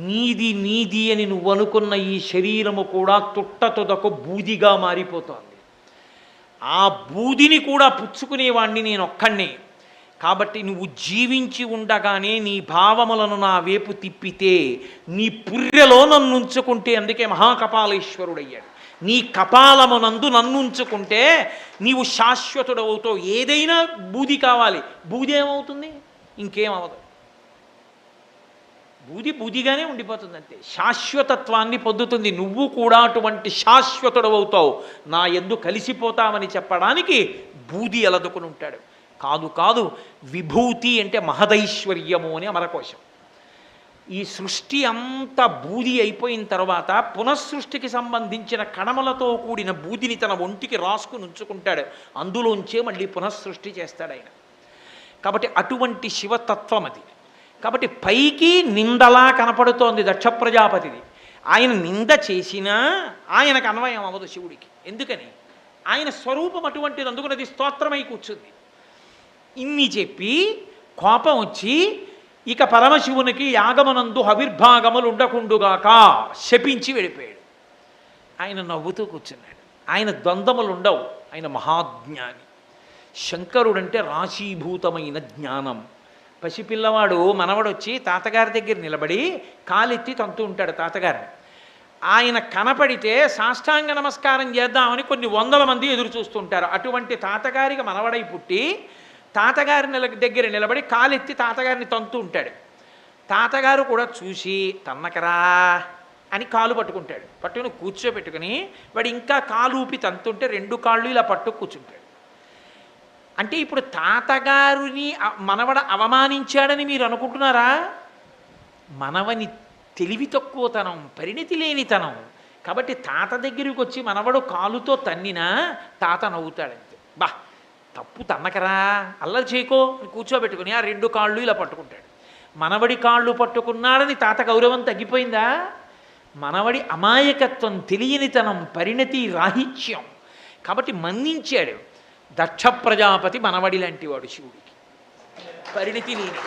నీది నీది అని నువ్వు అనుకున్న ఈ శరీరము కూడా తుదకు బూదిగా మారిపోతోంది. ఆ బూదిని కూడా పుచ్చుకునేవాణ్ణి నేను ఒక్కడినే. కాబట్టి నువ్వు జీవించి ఉండగానే నీ భావములను నా వైపు తిప్పితే, నీ పుర్రెలో నన్ను ఉంచుకుంటే, అందుకే మహాకపాలేశ్వరుడయ్యాడు, నీ కపాలమునందు నన్ను ఉంచుకుంటే నీవు శాశ్వతుడవుతావు. ఏదైనా బూది కావాలి, బూది ఏమవుతుంది? ఇంకేమవదు. బూది బూదిగానే ఉండిపోతుంది, అంతే. శాశ్వతత్వాన్ని పొందుతుంది. నువ్వు కూడా అటువంటి శాశ్వతుడవుతావు, నా యందు కలిసిపోతావని చెప్పడానికి బూది అలదుకుని ఉంటాడు. కాదు, విభూతి అంటే మహదైశ్వర్యము అని అమరకోశం. ఈ సృష్టి అంతా బూది అయిపోయిన తర్వాత పునఃసృష్టికి సంబంధించిన కణములతో కూడిన బూదిని తన ఒంటికి రాసుకుని ఉంచుకుంటాడు. అందులోంచే మళ్ళీ పునఃసృష్టి చేస్తాడు ఆయన. కాబట్టి అటువంటి శివతత్వం అది. కాబట్టి పైకి నిందలా కనపడుతోంది దక్ష ప్రజాపతిది. ఆయన నింద చేసినా ఆయనకు అన్వయం అవ్వదు శివుడికి. ఎందుకని? ఆయన స్వరూపం అటువంటిది, అందుకున్నది స్తోత్రమై కూర్చుంది. ఇన్ని చెప్పి కోపం వచ్చి ఇక పరమశివునికి యాగమునందు హవిర్భాగములు ఉండకుండుగాక శపించి వెళ్ళిపోయాడు. ఆయన నవ్వుతూ కూర్చున్నాడు. ఆయన ద్వంద్వములు ఉండవు, ఆయన మహాజ్ఞాని. శంకరుడంటే రాశీభూతమైన జ్ఞానం. పసిపిల్లవాడు మనవడు వచ్చి తాతగారి దగ్గర నిలబడి కాలెత్తి తంతూ ఉంటాడు తాతగారిని. ఆయన కనపడితే సాష్టాంగ నమస్కారం చేద్దామని కొన్ని వందల మంది ఎదురు చూస్తుంటారు. అటువంటి తాతగారికి మనవడై పుట్టి తాతగారి దగ్గర నిలబడి కాలెత్తి తాతగారిని తంతూ ఉంటాడు. తాతగారు కూడా చూసి తన్నకరా అని కాలు పట్టుకుంటాడు. పట్టుకుని కూర్చోబెట్టుకుని వాడు ఇంకా కాలు ఊపి తంతుంటే రెండు కాళ్ళు ఇలా పట్టు కూర్చుంటాడు. అంటే ఇప్పుడు తాతగారిని మనవడ అవమానించాడని మీరు అనుకుంటున్నారా? మనవని తెలివి తక్కువతనం, పరిణితి లేనితనం. కాబట్టి తాత దగ్గరికి వచ్చి మనవడు కాలుతో తన్నినా తాత నవ్వుతాడంతే. బా తప్పు తన్నకరా, అల్లరి చేయకో కూర్చోబెట్టుకుని ఆ రెండు కాళ్ళు ఇలా పట్టుకుంటాడు. మనవడి కాళ్ళు పట్టుకున్నాడని తాత గౌరవం తగ్గిపోయిందా? మనవడి అమాయకత్వం, తెలియనితనం, పరిణతి రాహిత్యం. కాబట్టి మన్నించాడు. దక్ష ప్రజాపతి మనవడి లాంటి వాడు శివుడికి, పరిణతి లేని.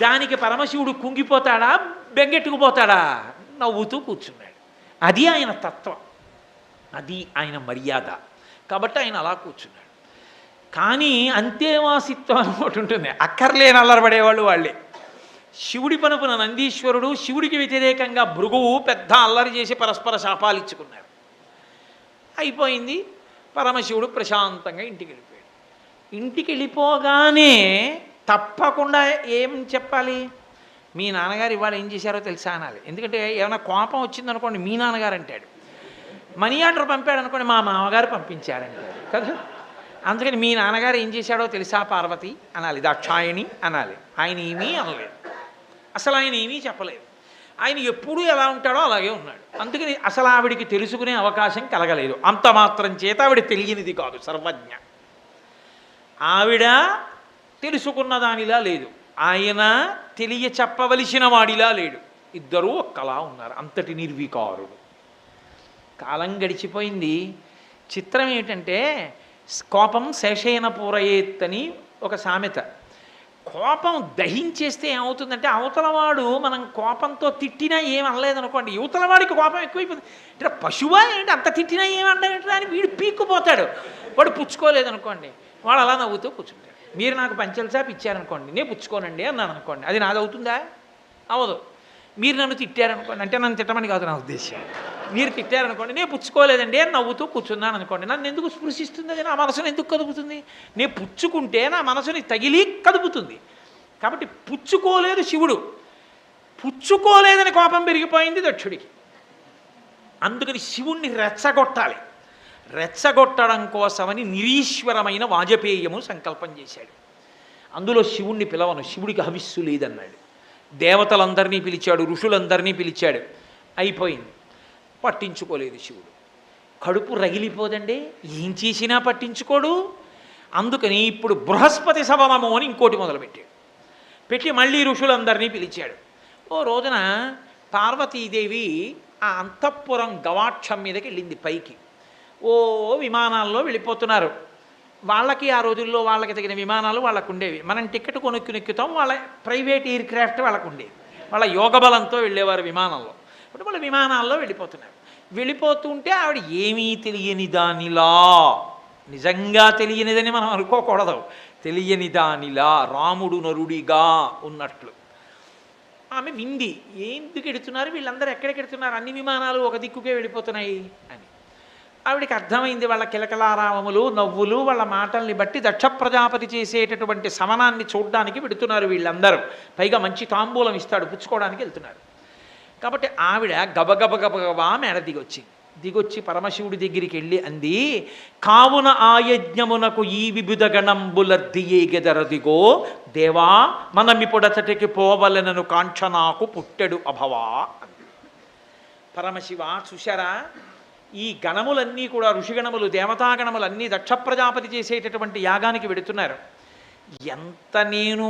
దానికి పరమశివుడు కుంగిపోతాడా, బెంగెట్టుకుపోతాడా? నవ్వుతూ కూర్చున్నాడు. అది ఆయన తత్వం, అది ఆయన మర్యాద. కాబట్టి ఆయన అలా కూర్చున్నాడు. కానీ అంతేవాసిత్వం అని ఒకటి ఉంటుంది. అక్కర్లేని అల్లరపడేవాళ్ళు వాళ్ళే. శివుడి పనుపున నందీశ్వరుడు శివుడికి వ్యతిరేకంగా భృగువు పెద్ద అల్లరి చేసి పరస్పర శాపాలు ఇచ్చుకున్నారు. అయిపోయింది. పరమశివుడు ప్రశాంతంగా ఇంటికి వెళ్ళిపోయాడు. ఇంటికి వెళ్ళిపోగానే తప్పకుండా ఏం చెప్పాలి? మీ నాన్నగారు ఇవాళ ఏం చేశారో తెలుసా అనాలి. ఎందుకంటే ఏమైనా కోపం వచ్చిందనుకోండి మీ నాన్నగారు అంటాడు. మనీ ఆర్డర్ పంపాడు అనుకోండి మా మామగారు పంపించారంటాడు కదా. అందుకని మీ నాన్నగారు ఏం చేశాడో తెలుసా పార్వతి అనాలి, దాక్షాయణి అనాలి. ఆయన ఏమీ అనలేదు, అసలు ఆయన ఏమీ చెప్పలేదు. ఆయన ఎప్పుడూ ఎలా ఉంటాడో అలాగే ఉన్నాడు. అందుకని అసలు ఆవిడికి తెలుసుకునే అవకాశం కలగలేదు. అంత మాత్రం చేత ఆవిడ తెలియనిది కాదు, సర్వజ్ఞ. ఆవిడ తెలుసుకున్న దానిలా లేదు, ఆయన తెలియ చెప్పవలసిన వాడిలా లేడు. ఇద్దరూ ఒక్కలా ఉన్నారు, అంతటి నిర్వికారుడు. కాలం గడిచిపోయింది. చిత్రం ఏమిటంటే కోపం శేషేన పూరయేత్తని ఒక సామెత. కోపం దహించేస్తే ఏమవుతుందంటే అవతలవాడు మనం కోపంతో తిట్టినా ఏం అనలేదనుకోండి, యువతలవాడికి కోపం ఎక్కువైపోతుంది. ఇట్లా పశువా ఏంటి అంత తిట్టినా ఏమన్నా అని వీడు పీక్కుపోతాడు. వాడు పుచ్చుకోలేదనుకోండి, వాడు అలా నవ్వుతూ కూర్చుంటాడు. మీరు నాకు పంచల చాప్ ఇచ్చారనుకోండి, నేను పుచ్చుకోనండి అన్నాను అనుకోండి, అది నాది అవుతుందా? అవదు. మీరు నన్ను తిట్టారనుకోండి, అంటే నన్ను తిట్టమని కాదు నా ఉద్దేశం, మీరు తిట్టారనుకోండి, నేను పుచ్చుకోలేదండి అని నవ్వుతూ కూర్చున్నాను అనుకోండి, నన్ను ఎందుకు స్పృశిస్తుంది? అది నా మనసును ఎందుకు కదుపుతుంది? నేను పుచ్చుకుంటే నా మనసుని తగిలి కదుపుతుంది. కాబట్టి పుచ్చుకోలేదు శివుడు, పుచ్చుకోలేదని కోపం పెరిగిపోయింది దక్షుడికి. అందుకని శివుణ్ణి రెచ్చగొట్టాలి. రెచ్చగొట్టడం కోసమని నిరీశ్వరమైన వాజపేయము సంకల్పం చేశాడు. అందులో శివుణ్ణి పిలవను, శివుడికి హవిస్సు లేదన్నాడు. దేవతలందరినీ పిలిచాడు, ఋషులందరినీ పిలిచాడు. అయిపోయింది, పట్టించుకోలేదు శివుడు. కడుపు రగిలిపోదండి, ఏం చేసినా పట్టించుకోడు. అందుకని ఇప్పుడు బృహస్పతి సవనము అని ఇంకోటి మొదలుపెట్టాడు. పెట్టి మళ్ళీ ఋషులందరినీ పిలిచాడు. ఓ రోజున పార్వతీదేవి ఆ అంతఃపురం గవాక్షం మీదకి వెళ్ళింది పైకి. ఓ విమానాల్లో వెళ్ళిపోతున్నారు. వాళ్ళకి ఆ రోజుల్లో వాళ్ళకి తగిన విమానాలు వాళ్ళకు ఉండేవి. మనం టికెట్ కొనుక్కునెక్కుతాం, వాళ్ళ ప్రైవేట్ ఎయిర్ క్రాఫ్ట్ వాళ్ళకు ఉండేవి. వాళ్ళ యోగబలంతో వెళ్ళేవారు విమానంలో. ఇప్పుడు వాళ్ళ విమానాల్లో వెళ్ళిపోతున్నారు. వెళ్ళిపోతుంటే ఆవిడ ఏమీ తెలియని దానిలా, నిజంగా తెలియనిదని మనం అనుకోకూడదు, తెలియని దానిలా రాముడు నరుడిగా ఉన్నట్లు ఆమె వింది. ఎందుకు ఎడుతున్నారు వీళ్ళందరూ, ఎక్కడికి ఎడుతున్నారు? అన్ని విమానాలు ఒక దిక్కుకే వెళ్ళిపోతున్నాయి అని ఆవిడికి అర్థమైంది. వాళ్ళ కిలకలారావములు, నవ్వులు, వాళ్ళ మాటల్ని బట్టి దక్ష ప్రజాపతి చేసేటటువంటి సమనాన్ని చూడడానికి పెడుతున్నారు వీళ్ళందరూ. పైగా మంచి తాంబూలం ఇస్తాడు, పుచ్చుకోవడానికి వెళ్తున్నారు. కాబట్టి ఆవిడ గబగబగబగబా మేడ దిగొచ్చి పరమశివుడి దగ్గరికి వెళ్ళి అంది, కావున ఆయజ్ఞమునకు ఈ విబుధ గణంబులర్దియే గెదరదిగో దేవా మనమిపుడతటికి పోవలెనను కాంక్ష నాకు పుట్టెడు అభవా అంది. పరమశివ చూశారా, ఈ గణములన్నీ కూడా ఋషిగణములు, దేవతాగణములన్నీ దక్ష ప్రజాపతి చేసేటటువంటి యాగానికి వెడుతున్నారు. ఎంత నేను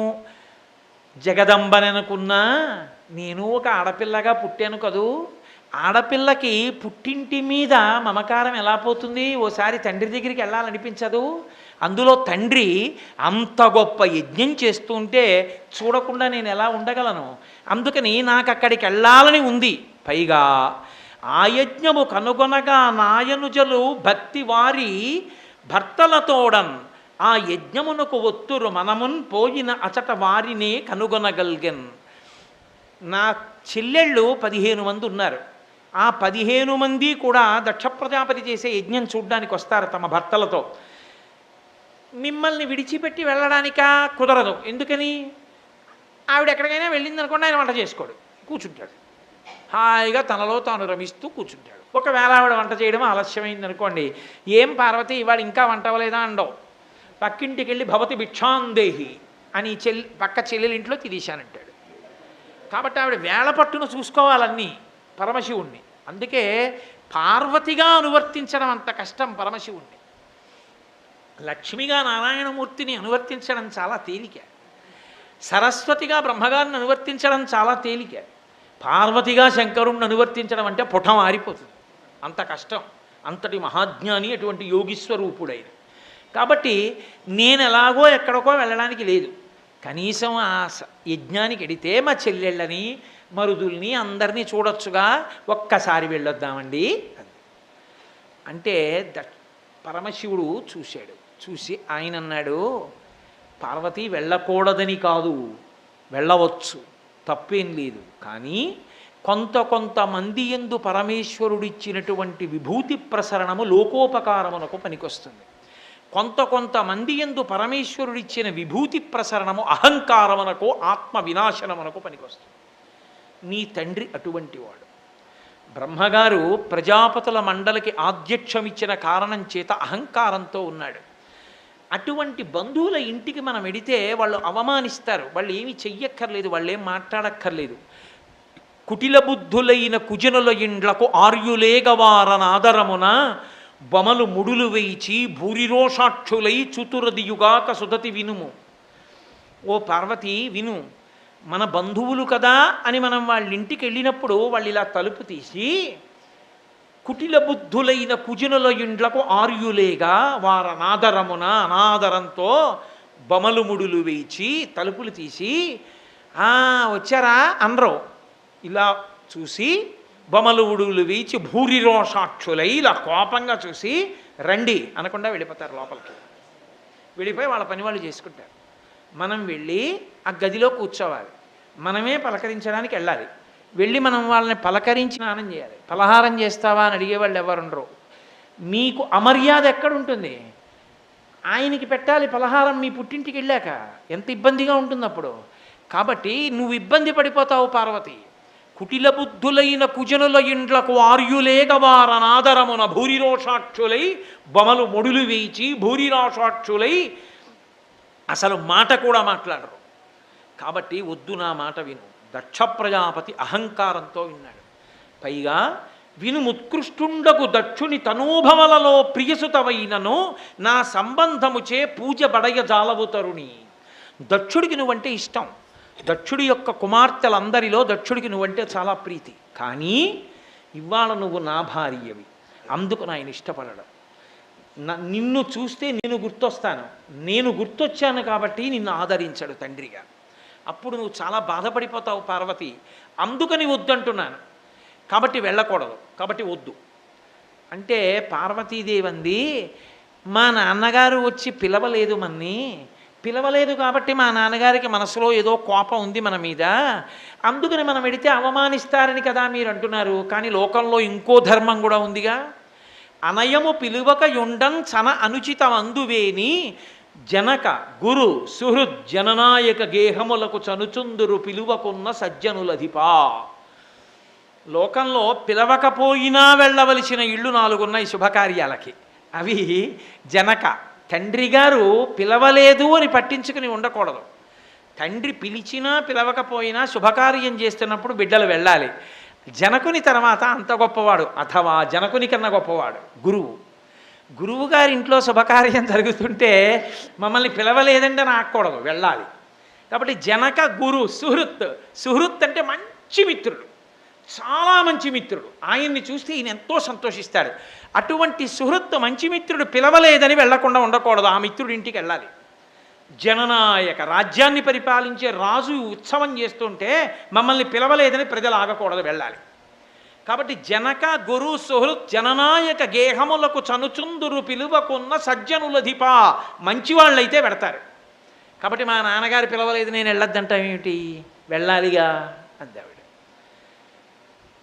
జగదంబననుకున్నా నేను ఒక ఆడపిల్లగా పుట్టాను కదూ. ఆడపిల్లకి పుట్టింటి మీద మమకారం ఎలా పోతుంది? ఓసారి తండ్రి దగ్గరికి వెళ్ళాలనిపించదు. అందులో తండ్రి అంత గొప్ప యజ్ఞం చేస్తుంటే చూడకుండా నేను ఎలా ఉండగలను? అందుకని నాకు అక్కడికి వెళ్ళాలని ఉంది. పైగా ఆ యజ్ఞము కనుగొనగా నాయనుజలు భక్తి వారి భర్తలతోడన్ ఆ యజ్ఞమునకు ఒత్తురు మనమున్ పోయిన అచట వారినే కనుగొనగలిగన్. నా చెల్లెళ్ళు 15 మంది ఉన్నారు. ఆ 15 మంది కూడా దక్ష ప్రజాపతి చేసే యజ్ఞం చూడ్డానికి వస్తారు తమ భర్తలతో. మిమ్మల్ని విడిచిపెట్టి వెళ్ళడానికా? కుదరదు. ఎందుకని? ఆవిడ ఎక్కడికైనా వెళ్ళిందనుకోండి, ఆయన వంట చేసుకోడు, కూర్చుంటాడు. హాయిగా తనలో తాను రమిస్తూ కూర్చుంటాడు. ఒకవేళ ఆవిడ వంట చేయడం ఆలస్యమైందనుకోండి, ఏం పార్వతి ఇవాళ ఇంకా వంట అవ్వలేదా అండవు. పక్కింటికి వెళ్ళి భవతి భిక్షాందేహి అని పక్క చెల్లెలింట్లో తినేశానంటాడు. కాబట్టి ఆవిడ వేళ పట్టును చూసుకోవాలన్నీ పరమశివుణ్ణి. అందుకే పార్వతిగా అనువర్తించడం అంత కష్టం పరమశివుణ్ణి. లక్ష్మిగా నారాయణమూర్తిని అనువర్తించడం చాలా తేలిక. సరస్వతిగా బ్రహ్మగారిని అనువర్తించడం చాలా తేలిక. పార్వతిగా శంకరుణ్ణి అనువర్తించడం అంటే పుటం ఆరిపోతుంది, అంత కష్టం. అంతటి మహాజ్ఞాని, అటువంటి యోగీస్వరూపుడైన. కాబట్టి నేను ఎలాగో ఎక్కడికో వెళ్ళడానికి లేదు. కనీసం ఆ యజ్ఞానికి వెడితే మా చెల్లెళ్ళని, మరుదుల్ని అందరినీ చూడొచ్చుగా, ఒక్కసారి వెళ్ళొద్దామండి అంటే పరమశివుడు చూశాడు. చూసి ఆయన అన్నాడు, పార్వతి వెళ్ళకూడదని కాదు, వెళ్ళవచ్చు, తప్పేం లేదు. కానీ కొంతమంది యందు పరమేశ్వరుడిచ్చినటువంటి విభూతి ప్రసరణము లోకోపకారమునకు పనికొస్తుంది. కొంతమంది యందు పరమేశ్వరుడిచ్చిన విభూతి ప్రసరణము అహంకారమునకు, ఆత్మ వినాశనమునకు పనికొస్తుంది. నీ తండ్రి అటువంటి వాడు. బ్రహ్మగారు ప్రజాపతుల మండలికి ఆధ్యక్షమిచ్చిన కారణం చేత అహంకారంతో ఉన్నాడు. అటువంటి బంధువుల ఇంటికి మనం వెడితే వాళ్ళు అవమానిస్తారు, వాళ్ళు ఏమి చెయ్యక్కర్లేదు, వాళ్ళు ఏం మాట్లాడక్కర్లేదు. కుటిల బుద్ధులైన కుజనుల ఇండ్లకు ఆర్యులేగవారనాదరమున బొమలు ముడులు వేయిచి భూరిరోషాక్షులై చుతురదియుగాక సుధతి వినుము. ఓ పార్వతి విను, మన బంధువులు కదా అని మనం వాళ్ళ ఇంటికి వెళ్ళినప్పుడు వాళ్ళు ఇలా తలుపు తీసి కుటిల బుద్ధులైన కుజనుల ఇండ్లకు ఆర్యులేగా వారనాదరమున అనాదరంతో బొమలు ముడులు వేయించి తలుపులు తీసి వచ్చారా అనరు. ఇలా చూసి బొమలు ముడులు వేయించి భూరిరోషాక్షులై ఇలా కోపంగా చూసి రండి అనకుండా వెళ్ళిపోతారు లోపలికి. వెళ్ళిపోయి వాళ్ళ పని వాళ్ళు చేసుకుంటారు. మనం వెళ్ళి ఆ గదిలో కూర్చోవాలి, మనమే పలకరించడానికి వెళ్ళాలి. వెళ్ళి మనం వాళ్ళని పలకరించి స్నానం చేయాలి. పలహారం చేస్తావా అని అడిగేవాళ్ళు ఎవరుండరు. మీకు అమర్యాద ఎక్కడుంటుంది? ఆయనకి పెట్టాలి పలహారం మీ పుట్టింటికి వెళ్ళాక. ఎంత ఇబ్బందిగా ఉంటుంది అప్పుడు. కాబట్టి నువ్వు ఇబ్బంది పడిపోతావు పార్వతి. కుటిల బుద్ధులైన కుజనుల ఇండ్లకు ఆర్యులేగవారనాదరమున భూరిరోషాక్షులై బొమలు మొడులు వేయిచి భూరిరోషాక్షులై అసలు మాట కూడా మాట్లాడరు. కాబట్టి వద్దు, నా మాట విను. దక్ష ప్రజాపతి అహంకారంతో విన్నాడు. పైగా వినుముత్కృష్టుండకు దక్షుని తనూభవలలో ప్రియసుతవైనను నా సంబంధముచే పూజ బడయ జాలవు తరుణి. దక్షుడికి నువ్వంటే ఇష్టం, దక్షుడి యొక్క కుమార్తెలందరిలో దక్షుడికి నువ్వంటే చాలా ప్రీతి. కానీ ఇవాళ నువ్వు నా భార్యవి, అందుకు ఆయన ఇష్టపడడం. నిన్ను చూస్తే నేను గుర్తొస్తాను, నేను గుర్తొచ్చాను కాబట్టి నిన్ను ఆదరించాడు తండ్రిగా. అప్పుడు నువ్వు చాలా బాధపడిపోతావు పార్వతి. అందుకని వద్దంటున్నాను, కాబట్టి వెళ్ళకూడదు, కాబట్టి వద్దు అంటే పార్వతీదేవి అంది, మా నాన్నగారు వచ్చి పిలవలేదు, పిలవలేదు కాబట్టి మా నాన్నగారికి మనసులో ఏదో కోపం ఉంది మన మీద, అందుకని మనం వెడితే అవమానిస్తారని కదా మీరు అంటున్నారు. కానీ లోకంలో ఇంకో ధర్మం కూడా ఉందిగా. అనయము పిలువక యుండం చన అనుచితం అందువేని జనక గురు సుహృద్ జననాయక గేహములకు చనుచుందురు పిలువకున్న సజ్జనులధిపా. లోకంలో పిలవకపోయినా వెళ్ళవలసిన ఇళ్ళు 4 ఉన్నాయి శుభకార్యాలకి. అవి జనక, తండ్రి గారు పిలవలేదు అని పట్టించుకుని ఉండకూడదు. తండ్రి పిలిచినా పిలవకపోయినా శుభకార్యం చేస్తున్నప్పుడు బిడ్డలు వెళ్ళాలి. జనకుని తర్వాత అంత గొప్పవాడు అథవా జనకుని కన్నా గొప్పవాడు గురువు. గురువు గారి ఇంట్లో శుభకార్యం జరుగుతుంటే మమ్మల్ని పిలవలేదంటే రాకూడదు, వెళ్ళాలి. కాబట్టి జనక గురు సుహృత్. సుహృత్ అంటే మంచి మిత్రుడు, చాలా మంచి మిత్రుడు. ఆయన్ని చూస్తే ఈయన ఎంతో సంతోషిస్తాడు. అటువంటి సుహృత్ మంచి మిత్రుడు పిలవలేదని వెళ్లకుండా ఉండకూడదు, ఆ మిత్రుడి ఇంటికి వెళ్ళాలి. జననాయక, రాజ్యాన్ని పరిపాలించే రాజు ఉత్సవం చేస్తుంటే మమ్మల్ని పిలవలేదని ప్రజలు ఆగకూడదు, వెళ్ళాలి. కాబట్టి జనక గురు సుహృత్ జననాయక గేహములకు చనుచుందురు పిలువకున్న సజ్జనులధిపా. మంచివాళ్ళైతే పెడతారు. కాబట్టి మా నాన్నగారు పిలవలేదు నేను వెళ్ళొద్దంటాం ఏమిటి, వెళ్ళాలిగా అందావిడ.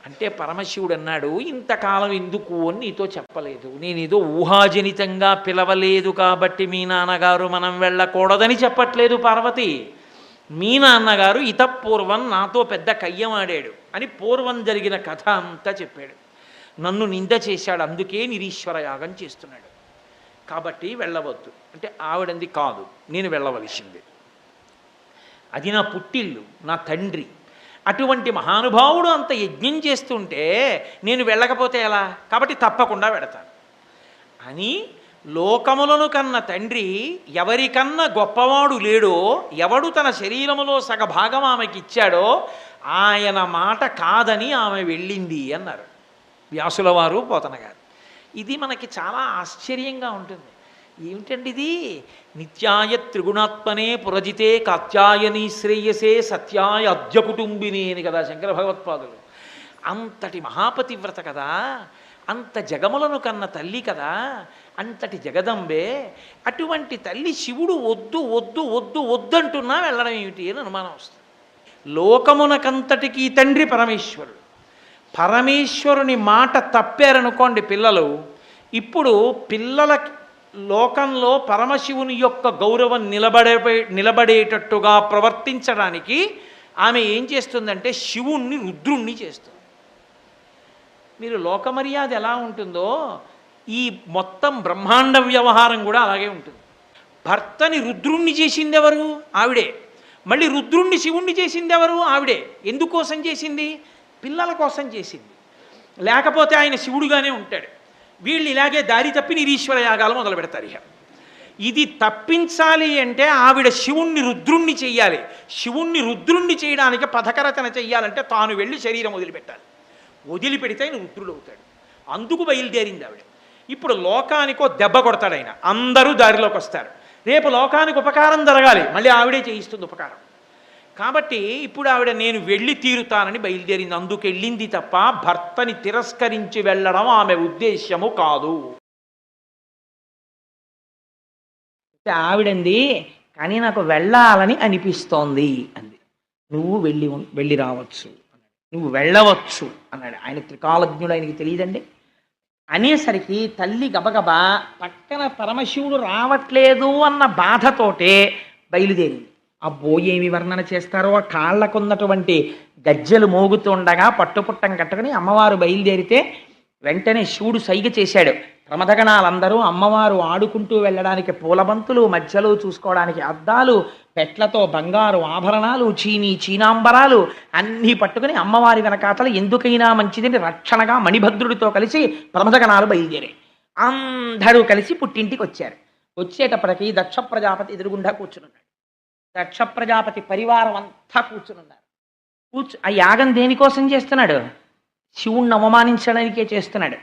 అంటే పరమశివుడు అన్నాడు, ఇంతకాలం ఎందుకు అని నీతో చెప్పలేదు. నేను ఏదో ఊహాజనితంగా పిలవలేదు కాబట్టి మీ నాన్నగారు మనం వెళ్ళకూడదని చెప్పట్లేదు పార్వతి. మీ నాన్నగారు ఇతపూర్వం నాతో పెద్ద కయ్యమాడాడు అని పూర్వం జరిగిన కథ అంతా చెప్పాడు. నన్ను నింద చేశాడు, అందుకే నిరీశ్వర యాగం చేస్తున్నాడు. కాబట్టి వెళ్ళవద్దు అంటే ఆవిడంది కాదు, నేను వెళ్ళవలసింది. అది నా పుట్టిల్లు, నా తండ్రి. అటువంటి మహానుభావుడు అంత యజ్ఞం చేస్తుంటే నేను వెళ్ళకపోతే ఎలా, కాబట్టి తప్పకుండా వెడతాను అని లోకములను కన్న తండ్రి ఎవరికన్నా గొప్పవాడు లేడో, ఎవడు తన శరీరములో సగభాగం ఆమెకి ఇచ్చాడో ఆయన మాట కాదని ఆమె వెళ్ళింది అన్నారు వ్యాసుల వారు, పోతన గారు. ఇది మనకి చాలా ఆశ్చర్యంగా ఉంటుంది. ఏమిటండి ఇది? నిత్యాయ త్రిగుణాత్మనే పురజితే కాత్యాయని శ్రేయసే సత్యాయ అద్య కుటుంబిని అని కదా శంకర భగవత్పాదులు. అంతటి మహాపతివ్రత కదా, అంత జగములను కన్న తల్లి కదా, అంతటి జగదంబే. అటువంటి తల్లి శివుడు వద్దు వద్దు వద్దు వద్దంటున్నా వెళ్ళడం ఏమిటి అని అనుమానం వస్తుంది. లోకమునకంతటికీ తండ్రి పరమేశ్వరుడు. పరమేశ్వరుని మాట తప్పారనుకోండి పిల్లలు, ఇప్పుడు పిల్లల లోకంలో పరమశివుని యొక్క గౌరవం నిలబడేటట్టుగా ప్రవర్తించడానికి ఆమె ఏం చేస్తుందంటే శివుణ్ణి రుద్రుణ్ణి చేస్తుంది. మీరు లోకమర్యాద ఎలా ఉంటుందో ఈ మొత్తం బ్రహ్మాండ వ్యవహారం కూడా అలాగే ఉంటుంది. భర్తని రుద్రుణ్ణి చేసింది ఎవరు? ఆవిడే. మళ్ళీ రుద్రుణ్ణి శివుణ్ణి చేసింది ఎవరు? ఆవిడే. ఎందుకోసం చేసింది? పిల్లల కోసం చేసింది. లేకపోతే ఆయన శివుడుగానే ఉంటాడు. వీళ్ళు ఇలాగే దారి తప్పి నిరీశ్వర యాగాలు మొదలు పెడతారు. ఇక ఇది తప్పించాలి అంటే ఆవిడ శివుణ్ణి రుద్రుణ్ణి చెయ్యాలి. శివుణ్ణి రుద్రుణ్ణి చేయడానికి పథకరచన చెయ్యాలంటే తాను వెళ్ళి శరీరం వదిలిపెట్టాలి. వదిలిపెడితే ఆయన రుద్రుడు అవుతాడు. అందుకు బయలుదేరింది ఆవిడ. ఇప్పుడు లోకానికో దెబ్బ కొడతాడు ఆయన, అందరూ దారిలోకి వస్తారు. రేపు లోకానికి ఉపకారం జరగాలి, మళ్ళీ ఆవిడే చేయిస్తుంది ఉపకారం. కాబట్టి ఇప్పుడు ఆవిడ నేను వెళ్ళి తీరుతానని బయలుదేరింది. అందుకు వెళ్ళింది తప్ప భర్తని తిరస్కరించి వెళ్ళడం ఆమె ఉద్దేశ్యము కాదు. ఆవిడంది, కానీ నాకు వెళ్ళాలని అనిపిస్తోంది అంది. నువ్వు వెళ్ళి రావచ్చు, నువ్వు వెళ్ళవచ్చు అన్నాడు. ఆయన త్రికాలజ్ఞుడు, ఆయనకి తెలియదండి. అనేసరికి తల్లి గబగబా పక్కన పరమశివుడు రావట్లేదు అన్న బాధతోటే బయలుదేరింది. అబ్బో ఏమి వర్ణన చేస్తారో, ఆ కాళ్ళకున్నటువంటి గజ్జెలు మోగుతుండగా పట్టుపుట్టం కట్టుకుని అమ్మవారు బయలుదేరితే వెంటనే శివుడు సైగ చేశాడు. ప్రమథగణాలందరూ అమ్మవారు ఆడుకుంటూ వెళ్ళడానికి పూలబంతులు, మధ్యలో చూసుకోవడానికి అద్దాలు, పెట్లతో బంగారు ఆభరణాలు, చీనాంబరాలు అన్నీ పట్టుకుని అమ్మవారి వెనకాతల ఎందుకైనా మంచిదని రక్షణగా మణిభద్రుడితో కలిసి ప్రమథగణాలు బయలుదేరాయి. అందరూ కలిసి పుట్టింటికి వచ్చారు. వచ్చేటప్పటికి దక్ష ప్రజాపతి ఎదురుగుండా కూర్చునున్నాడు. దక్ష ప్రజాపతి పరివారం అంతా కూర్చునున్నారు. ఆ యాగం దేనికోసం చేస్తున్నాడు? శివుణ్ణి అవమానించడానికే చేస్తున్నాడు.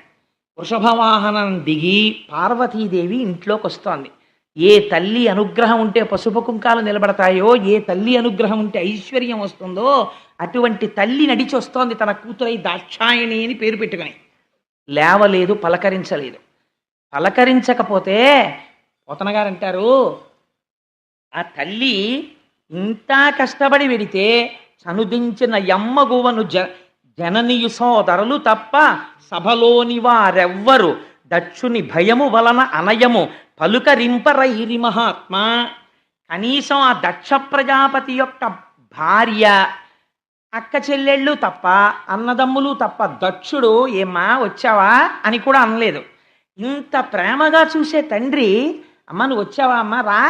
వృషభవాహనం దిగి పార్వతీదేవి ఇంట్లోకి వస్తోంది. ఏ తల్లి అనుగ్రహం ఉంటే పసుపు కుంకాలు నిలబడతాయో, ఏ తల్లి అనుగ్రహం ఉంటే ఐశ్వర్యం వస్తుందో అటువంటి తల్లి నడిచి వస్తోంది తన కూతురై దాక్షాయణి అని పేరు పెట్టుకుని. లేవలేదు, పలకరించలేదు. పలకరించకపోతే పోతనగారు అంటారు, ఆ తల్లి ఇంత కష్టపడి వెడితే చనుదించిన యమ్మగువను జననియు సోదరులు తప్ప సభలోని వారెవ్వరు దక్షుని భయము వలన అనయము పలుకరింపరైరి మహాత్మా. కనీసం ఆ దక్ష ప్రజాపతి యొక్క భార్య, అక్క చెల్లెళ్ళు తప్ప, అన్నదమ్ములు తప్ప దక్షుడు ఏమ్మా వచ్చావా అని కూడా అనలేదు. ఇంత ప్రేమగా చూసే తండ్రి అమ్మ నువ్వు వచ్చావా అమ్మ రా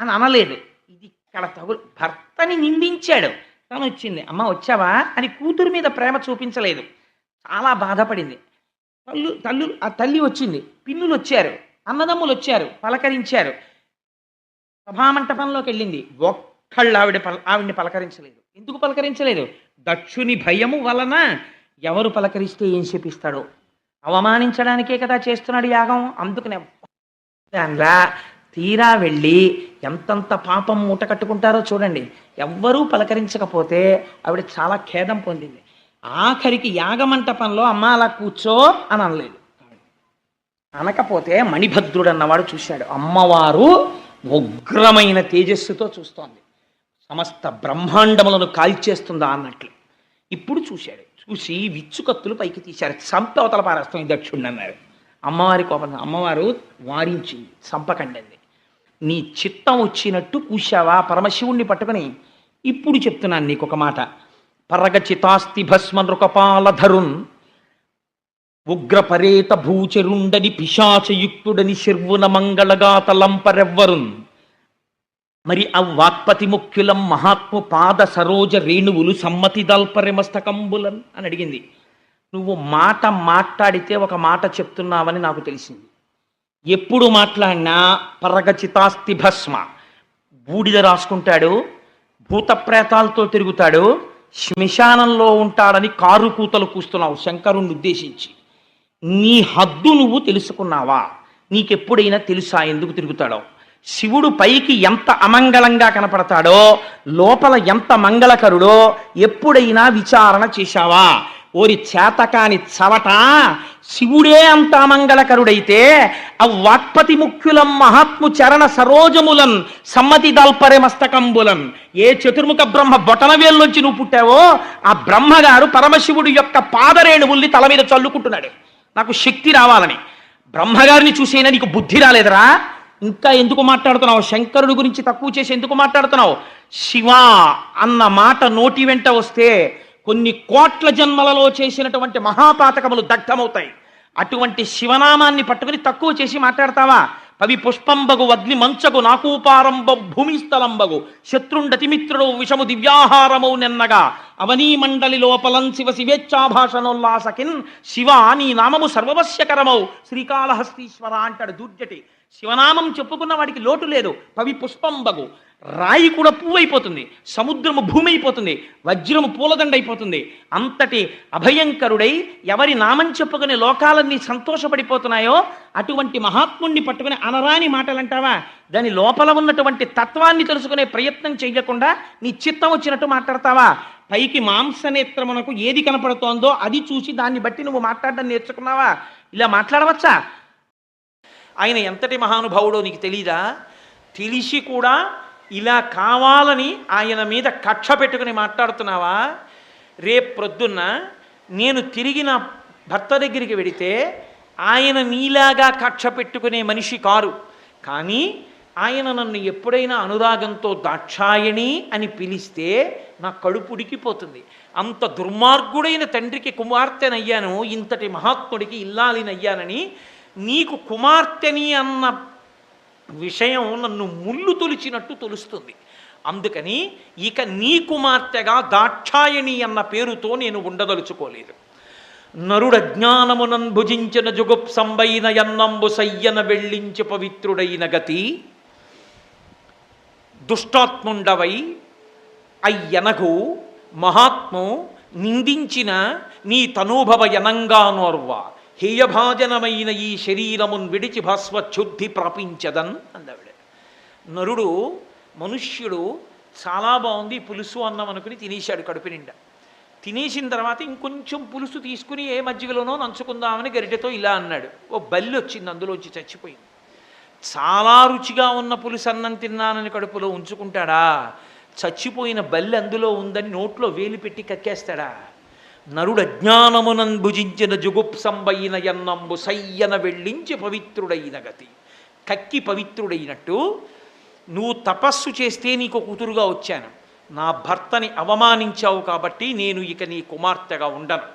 అని అనలేదు. ఇది ఇక్కడ భర్తని నిందించాడు. తను వచ్చింది, అమ్మ వచ్చావా అని కూతురు మీద ప్రేమ చూపించలేదు. చాలా బాధపడింది. ఆ తల్లి వచ్చింది, పిన్నులు వచ్చారు, అన్నదమ్ములు వచ్చారు, పలకరించారు. సభామంటపంలోకి వెళ్ళింది, ఒక్కళ్ళు ఆవిడ్ని పలకరించలేదు. ఎందుకు పలకరించలేదు? దక్షుని భయము వలన. ఎవరు పలకరిస్తే ఏం శపిస్తాడో, అవమానించడానికే కదా చేస్తున్నాడు యాగం. అందుకనే దానిలా తీరా వెళ్ళి ఎంతంత పాపం మూట కట్టుకుంటారో చూడండి. ఎవ్వరూ పలకరించకపోతే ఆవిడ చాలా ఖేదం పొందింది. ఆఖరికి యాగమంటపంలో అమ్మ అలా కూర్చో అని అనలేదు. అనకపోతే మణిభద్రుడు అన్నవాడు చూశాడు. అమ్మవారు ఉగ్రమైన తేజస్సుతో చూస్తోంది, సమస్త బ్రహ్మాండములను కాల్చేస్తుందా అన్నట్లు. ఇప్పుడు చూశాడు. చూసి విచ్చుకత్తులు పైకి తీశారు. చంపి అవతల పారేస్తాం ఈ దక్షుడిని అన్నారు. అమ్మవారి కోపం. అమ్మవారు వారించింది, చంపకండి. నీ చిత్తం వచ్చినట్టు కూశావా పరమశివుణ్ణి పట్టుకుని. ఇప్పుడు చెప్తున్నాను నీకు ఒక మాట. పరగచితాస్తి భస్మ నృకపాలధరున్ ఉగ్రపరేత భూచరుండని పిశాచయుక్తుడని శర్వున మంగళగాతలంపరెవ్వరున్ మరి ఆ వాక్పతి ముఖ్యులం మహాత్ము పాద సరోజ రేణువులు సమ్మతి దల్పరెమస్తకంబులన్ అని అడిగింది. నువ్వు మాట మాట్లాడితే ఒక మాట చెప్తున్నావని నాకు తెలిసింది. ఎప్పుడు మాట్లాడినా పరగచితాస్తి భస్మ, బూడిద రాసుకుంటాడు, భూతప్రేతాలతో తిరుగుతాడు, శ్మశానంలో ఉంటాడని కారు కూతలు కూస్తున్నావు శంకరుణ్ణి ఉద్దేశించి. నీ హద్దు నువ్వు తెలుసుకున్నావా? నీకెప్పుడైనా తెలుసా ఎందుకు తిరుగుతాడో? శివుడు పైకి ఎంత అమంగళంగా కనపడతాడో లోపల ఎంత మంగళకరుడో ఎప్పుడైనా విచారణ చేశావా? ఓరి చేతకాని చవట, శివుడే అంత అమంగళకరుడైతే ఆ వాక్పతి ముఖ్యులం మహాత్ము చరణ సరోజములన్ సమ్మతి దల్పరే మస్తకంబులన్, ఏ చతుర్ముఖ బ్రహ్మ బొటనవేల్లోంచి నువ్వు పుట్టావో ఆ బ్రహ్మగారు పరమశివుడి యొక్క పాదరేణువుల్ని తల మీద చల్లుకుంటున్నాడు నాకు శక్తి రావాలని. బ్రహ్మగారిని చూసేనా నీకు బుద్ధి రాలేదరా? ఇంకా ఎందుకు మాట్లాడుతున్నావు? శంకరుడి గురించి తక్కువ చేసి ఎందుకు మాట్లాడుతున్నావు? శివ అన్న మాట నోటి వెంట వస్తే కొన్ని కోట్ల జన్మలలో చేసినటువంటి మహాపాతకములు దగ్ధమవుతాయి. అటువంటి శివనామాన్ని పట్టుకుని తక్కువ చేసి మాట్లాడతావా? పవి పుష్పంబగు అగ్ని మంచగు నాకూపారంబ భూమిస్థలంబగు శత్రుండతిమిత్రుడు విషము దివ్యాహారమౌ నెన్నగా అవనీ మండలి లోపలం శివ శివేచ్ఛాభాషణోల్లాసకిన్ శివ నీ నామము సర్వవశ్యకరమౌ శ్రీకాళహస్తీశ్వర అంటాడు దూర్జటి. శివనామం చెప్పుకున్న వాడికి లోటు లేదు. పవి పుష్పంబగు, రాయి కూడా పువ్వు అయిపోతుంది, సముద్రము భూమి అయిపోతుంది, వజ్రము పూలదండ అయిపోతుంది. అంతటి అభయంకరుడై ఎవరి నామం చెప్పుకుని లోకాలన్నీ సంతోషపడిపోతున్నాయో అటువంటి మహాత్ముణ్ణి పట్టుకుని అనరాని మాటలంటావా? దాని లోపల ఉన్నటువంటి తత్వాన్ని తెలుసుకునే ప్రయత్నం చేయకుండా నీ చిత్తం వచ్చినట్టు మాట్లాడతావా? పైకి మాంసనేత్రమునకు ఏది కనపడుతోందో అది చూసి దాన్ని బట్టి నువ్వు మాట్లాడడం నేర్చుకున్నావా? ఇలా మాట్లాడవచ్చా? ఆయన ఎంతటి మహానుభావుడో నీకు తెలీదా? తెలిసి కూడా ఇలా కావాలని ఆయన మీద కక్ష పెట్టుకుని మాట్లాడుతున్నావా? రేపు ప్రొద్దున్న నేను తిరిగి నా భర్త దగ్గరికి వెడితే ఆయన నీలాగా కక్ష పెట్టుకునే మనిషి కారు. కానీ ఆయన నన్ను ఎప్పుడైనా అనురాగంతో దాక్షాయణి అని పిలిస్తే నా కడుపు ఉడికిపోతుంది. అంత దుర్మార్గుడైన తండ్రికి కుమార్తెనయ్యాను, ఇంతటి మహాత్ముడికి ఇల్లాలినయ్యానని నీకు కుమార్తెని అన్న విషయం నన్ను ముళ్ళు తొలిచినట్టు తొలుస్తుంది. అందుకని ఇక నీ కుమార్తెగా దాక్షాయణి అన్న పేరుతో నేను ఉండదలుచుకోలేదు. నరుడ జ్ఞానమునన్ భుజించిన జుగుప్సంబైన యన్నంబు సయ్యన వెళ్ళించి పవిత్రుడైన గతి దుష్టాత్ముండవై అయ్యనగు మహాత్ము నిందించిన నీ తనూభవ యనంగానోర్వ హేయభాజనమైన ఈ శరీరమున్ విడిచి భస్వచ్ఛుద్ధి ప్రాపించదన్ అందవిడ. నరుడు మనుష్యుడు చాలా బాగుంది పులుసు అన్నం అనుకుని తినేశాడు కడుపు నిండా. తినేసిన తర్వాత ఇంకొంచెం పులుసు తీసుకుని ఏ మజ్జిగలోనో నంచుకుందామని గరిటెతో ఇలా అన్నాడు. ఓ బల్లి వచ్చింది, అందులోంచి చచ్చిపోయింది. చాలా రుచిగా ఉన్న పులుసు అన్నం తిన్నానని కడుపులో ఉంచుకుంటాడా? చచ్చిపోయిన బల్లి అందులో ఉందని నోట్లో వేలు పెట్టి కక్కేస్తాడా? నరుడు అజ్ఞానమునన్ భుజించిన జుగుప్సంబైన యన్నంబు సయ్యన వెళ్ళించి పవిత్రుడైన గతి. కక్కి పవిత్రుడైనట్టు నువ్వు తపస్సు చేస్తే నీకు కూతురుగా వచ్చాను, నా భర్తని అవమానించావు కాబట్టి నేను ఇక నీ కుమార్తెగా ఉండను.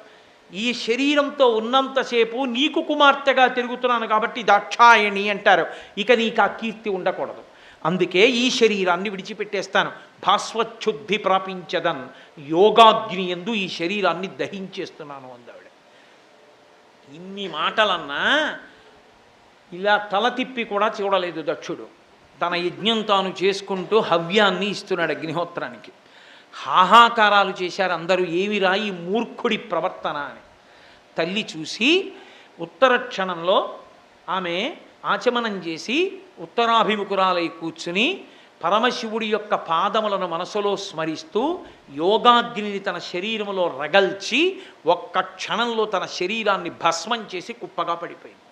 ఈ శరీరంతో ఉన్నంతసేపు నీకు కుమార్తెగా తిరుగుతున్నాను కాబట్టి దాక్షాయణి అంటారు. ఇక నీకు ఆ కీర్తి ఉండకూడదు. అందుకే ఈ శరీరాన్ని విడిచిపెట్టేస్తాను. భాస్వచ్ఛుద్ధి ప్రాపించదన్, యోగాగ్ని యందు ఈ శరీరాన్ని దహించేస్తున్నాను అందావిడ. ఇన్ని మాటలన్నా ఇలా తల తిప్పి కూడా చూడలేదు దక్షుడు. తన యజ్ఞం తాను చేసుకుంటూ హవ్యాన్ని ఇస్తున్నాడు అగ్నిహోత్రానికి. హాహాకారాలు చేశారు అందరూ, ఏమిరా ఈ మూర్ఖుడి ప్రవర్తన అని. తల్లి చూసి ఉత్తర క్షణంలో ఆమె ఆచమనం చేసి ఉత్తరాభిముఖురాలై కూర్చుని పరమశివుడి యొక్క పాదములను మనసులో స్మరిస్తూ యోగాగ్నిని తన శరీరములో రగల్చి ఒక్క క్షణంలో తన శరీరాన్ని భస్మం చేసి కుప్పగా పడిపోయింది.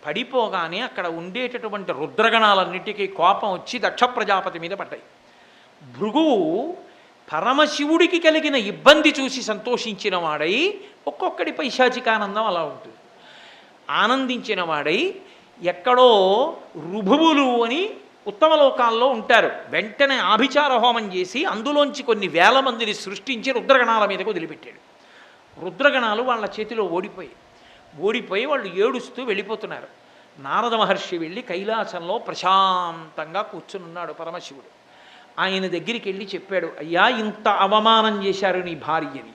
పడిపోగానే అక్కడ ఉండేటటువంటి రుద్రగణాలన్నిటికీ కోపం వచ్చి దక్ష ప్రజాపతి మీద పడ్డాయి. భృగువు పరమశివుడికి కలిగిన ఇబ్బంది చూసి సంతోషించిన వాడై, ఒక్కొక్కడి పైశాచికానందం అలా ఉంటుంది, ఆనందించిన వాడై ఎక్కడో రుభువులు అని ఉత్తమ లోకాల్లో ఉంటారు, వెంటనే ఆభిచార హోమం చేసి అందులోంచి కొన్ని వేల మందిని సృష్టించి రుద్రగణాల మీదకు వదిలిపెట్టాడు. రుద్రగణాలు వాళ్ళ చేతిలో ఓడిపోయి వాళ్ళు ఏడుస్తూ వెళ్ళిపోతున్నారు. నారద మహర్షి వెళ్ళి కైలాసంలో ప్రశాంతంగా కూర్చునున్నాడు పరమశివుడు. ఆయన దగ్గరికి వెళ్ళి చెప్పాడు, అయ్యా ఇంత అవమానం చేశారు నీ భార్యని,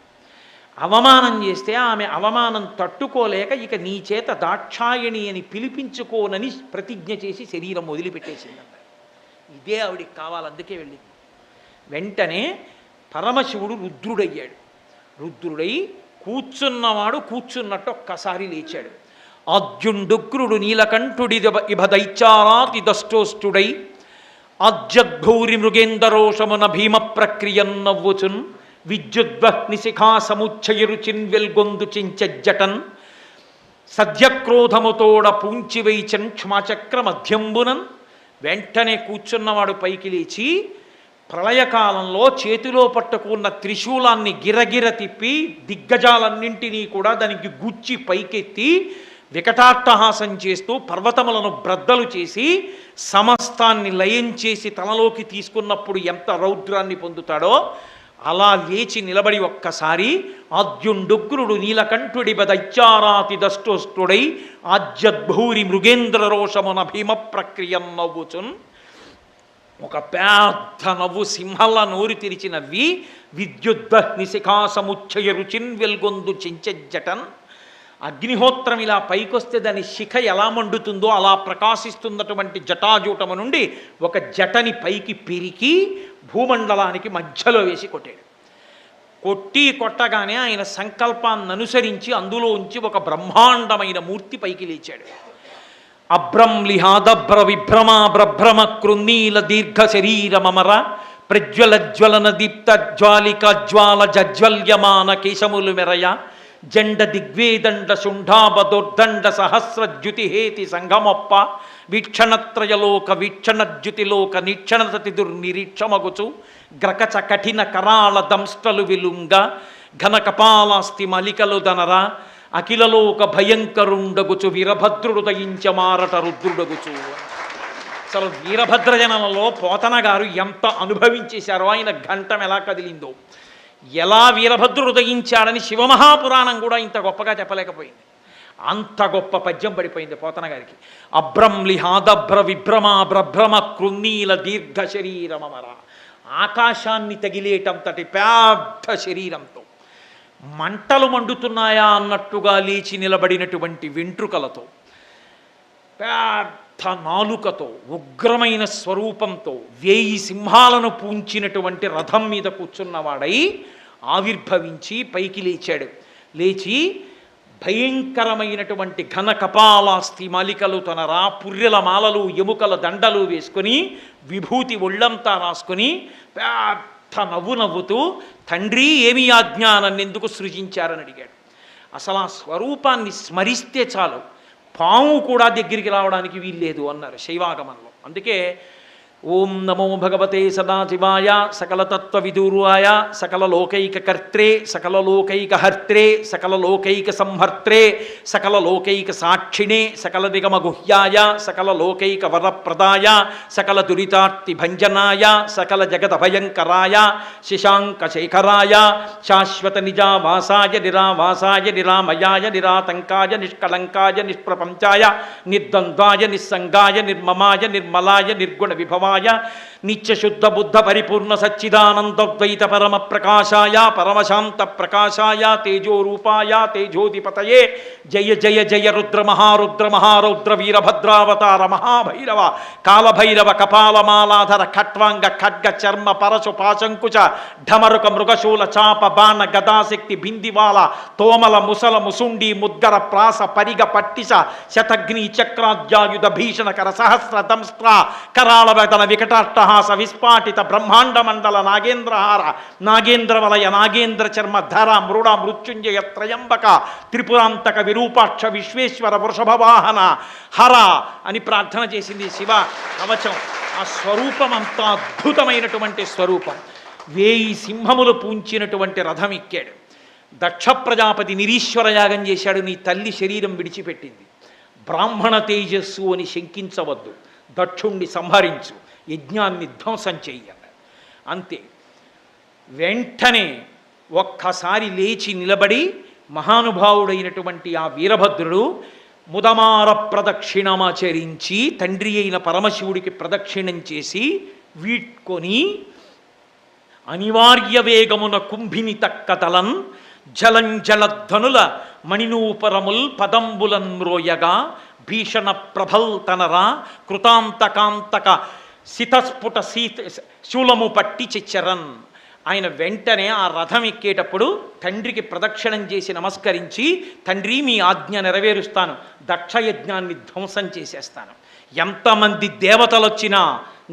అవమానం చేస్తే ఆమె అవమానం తట్టుకోలేక ఇక నీ చేత దాక్షాయణి అని పిలిపించుకోనని ప్రతిజ్ఞ చేసి శరీరం వదిలిపెట్టేసిందన్నారు. ఇదే ఆవిడికి కావాలి, అందుకే వెళ్ళింది. వెంటనే పరమశివుడు రుద్రుడయ్యాడు. రుద్రుడై కూర్చున్నవాడు కూర్చున్నట్టు ఒక్కసారి లేచాడు. ఆద్యుండుగ్రుడు నీలకంఠుడి ఇభ దైత్యారాతి దష్టోష్టుడై ఆజ్యగ్భౌరి మృగేందరోషమున భీమ ప్రక్రియన్ నవ్వుచున్ విద్యుద్వహ్ని శిఖా సముచ్చయరుచిన్ వెల్గొందు చించజ్జటన్ సద్యక్రోధముతోడ పూంచివైచన్ క్షమాచక్ర మధ్యంబునన్. వెంటనే కూర్చున్నవాడు పైకి లేచి ప్రళయకాలంలో చేతిలో పట్టుకున్న త్రిశూలాన్ని గిరగిర తిప్పి దిగ్గజాలన్నింటినీ కూడా దానికి గుచ్చి పైకెత్తి వికటాట్టహాసం చేస్తూ పర్వతములను బ్రద్దలు చేసి సమస్తాన్ని లయం చేసి తనలోకి తీసుకున్నప్పుడు ఎంత రౌద్రాన్ని పొందుతాడో అలా లేచి నిలబడి ఒక్కసారి ఆద్యుండుగ్రుడు నీలకంఠుడి బదైత్యారాతి దష్టోష్టుడై ఆజ్యద్భూరి మృగేంద్ర రోషమున భీమ ప్రక్రియం నవ్వుచున్ ఒక పెద్ద నవ్వు సింహల్ల నోరు తెరిచి నవ్వి విద్యుద్వహ్ని శిఖాసముచ్చయ రుచిన్ వెల్గొందు చించెజ్జటన్ అగ్నిహోత్రం ఇలా పైకొస్తే దాని శిఖ ఎలా మండుతుందో అలా ప్రకాశిస్తున్నటువంటి జటాజూటము నుండి ఒక జటని పైకి పెరికి భూమండలానికి మధ్యలో వేసి కొట్టాడు. కొట్టగానే ఆయన సంకల్పాన్ని అనుసరించి అందులోంచి ఒక బ్రహ్మాండమైన మూర్తి పైకి లేచాడు. అభ్రంలిహాదభ్ర విభ్రమా బ్రభ్రమ కృన్నీల దీర్ఘ శరీరమర ప్రజ్వల జ్వలన దీప్త జ్వాలిక జ్వాల జజ్వల్యమాన కేశములు మెరయ జండ దిగ్వేదండ శుంఠాబదోర్దండ సహస్రద్యుతిహేతి సంగమొప్ప వీక్షణత్రయలోక వీక్షణద్యుతిలోక నీక్షణతతి దుర్నిరీక్షమగుచు గ్రకచ కఠిన కరాళ దంష్టలు విలుంగ ఘన కపాలాస్తి మలికలు దనర అఖిలలోక భయంకరుండగుచు వీరభద్రుడు దయించ మారట రుద్రుడగుచు. అసలు వీరభద్రజనంలో పోతన గారు ఎంత అనుభవించేశారో, ఆయన ఘంటం ఎలా కదిలిందో, ఎలా వీరభద్రుడు దయించాడని శివమహాపురాణం కూడా ఇంత గొప్పగా చెప్పలేకపోయింది. అంత గొప్ప పద్యం పడిపోయింది పోతన గారికి. అభ్రంలిహాదభ్ర విభ్రమా బ్రభ్రమ కృన్నీల దీర్ఘ శరీరమర, ఆకాశాన్ని తగిలేటంతటి పెద్ద శరీరంతో మంటలు మండుతున్నాయా అన్నట్టుగా లేచి నిలబడినటువంటి వెంట్రుకలతో, పెద్ద నాలుకతో, ఉగ్రమైన స్వరూపంతో, 1000 సింహాలను పూంచినటువంటి రథం మీద కూర్చున్నవాడై ఆవిర్భవించి పైకి లేచాడు. లేచి భయంకరమైనటువంటి ఘన కపాలాస్తి మాలికలు తనరా, పుర్రెల మాలలు ఎముకల దండలు వేసుకొని విభూతి ఒళ్ళంతా రాసుకొని పెద్ద నవ్వు నవ్వుతూ, తండ్రి ఏమి ఆజ్ఞ నన్నెందుకు సృజించారని అడిగాడు. అసలు ఆ స్వరూపాన్ని స్మరిస్తే చాలు, పాము కూడా దగ్గరికి రావడానికి వీల్లేదు అన్నారు శైవాగమంలో. అందుకే ఓం నమో భగవతే సదాశివాయ సకలతత్వ విదూరాయ సకల లోకైక కర్త్రే సకల లోకైక హర్త్రే సకల లోకైక సంహర్త్రే సకల లోకైక సాక్షిణే సకల నిగమ గుహ్యాయ సకల లోకైక వరప్రదాయ సకల దురితార్తి భంజనాయ సకల జగత భయంకరాయ శశాంక శేఖరాయ శాశ్వత నిజావాసాయ నిరావాసాయ నిరామయాయ నిరాతంకాయ నిష్కళంకాయ నిష్ప్రపంచాయ నిర్ద్వంద్వాయ నిస్సంగాయ నిర్మమాయ నిర్మలాయ నిర్గుణ విభవాయ నిత్యశుద్ధ బుద్ధ పరిపూర్ణ సచ్చిదానందద్వైత పరమ ప్రకాశాయ పరమశాంత ప్రకాశాయ తేజోరూపాయ తేజోధిపతయే జయ జయ జయ రుద్ర మహారుద్ర మహారౌద్ర వీరభద్రావతార మహాభైరవ కాలభైరవ కపాలమాలాధర ఖట్వాంగ ఖడ్గ చర్మ పరశు పాశంకుచ ఢమరుక మృగశూల చాప బాణ గదాశక్తి బిందివాల తోమల ముసల ముసుండి ముద్గర ప్రాస పరిగ పట్టిస శతగ్ని చక్రాద్యాయుధ భీషణకర సహస్ర దంస్ట్ర కరాళ వికటాట్టహాస విస్పాటిత బ్రహ్మాండ మండల నాగేంద్రహార నాగేంద్రవలయ నాగేంద్ర చర్మ ధర మృడ మృత్యుంజయ త్రయంబక త్రిపురాంతక విరూపాక్ష విశ్వేశ్వర వృషభవాహన హర అని ప్రార్థన చేసింది శివ కవచం. ఆ స్వరూపం అంత అద్భుతమైనటువంటి స్వరూపం. 1000 సింహములు పూంచినటువంటి రథం ఎక్కాడు. దక్ష ప్రజాపతి నిరీశ్వర యాగం చేశాడు. నీ తల్లి శరీరం విడిచిపెట్టింది, బ్రాహ్మణ తేజస్సు అని శంకించవద్దు, దక్షుణ్ణి సంహరించు, యజ్ఞాన్ని ధ్వంసం చెయ్యాలి. అంతే. వెంటనే ఒక్కసారి లేచి నిలబడి మహానుభావుడైనటువంటి ఆ వీరభద్రుడు ముదమార ప్రదక్షిణమాచరించి తండ్రి అయిన పరమశివుడికి ప్రదక్షిణం చేసి వీడ్కొని అనివార్య వేగమున కుంభిని తక్కతలన్ జలంజలధ్వనుల మణినూపరముల్ పదంబులన్ మ్రోయగా భీషణ ప్రభల్ తనరా కృతాంతకాంతక సితస్ఫుట శూలము పట్టి చిచ్చరన్. ఆయన వెంటనే ఆ రథం ఎక్కేటప్పుడు తండ్రికి ప్రదక్షిణం చేసి నమస్కరించి, తండ్రి మీ ఆజ్ఞ నెరవేరుస్తాను, దక్షయజ్ఞాన్ని ధ్వంసం చేసేస్తాను, ఎంతమంది దేవతలు వచ్చినా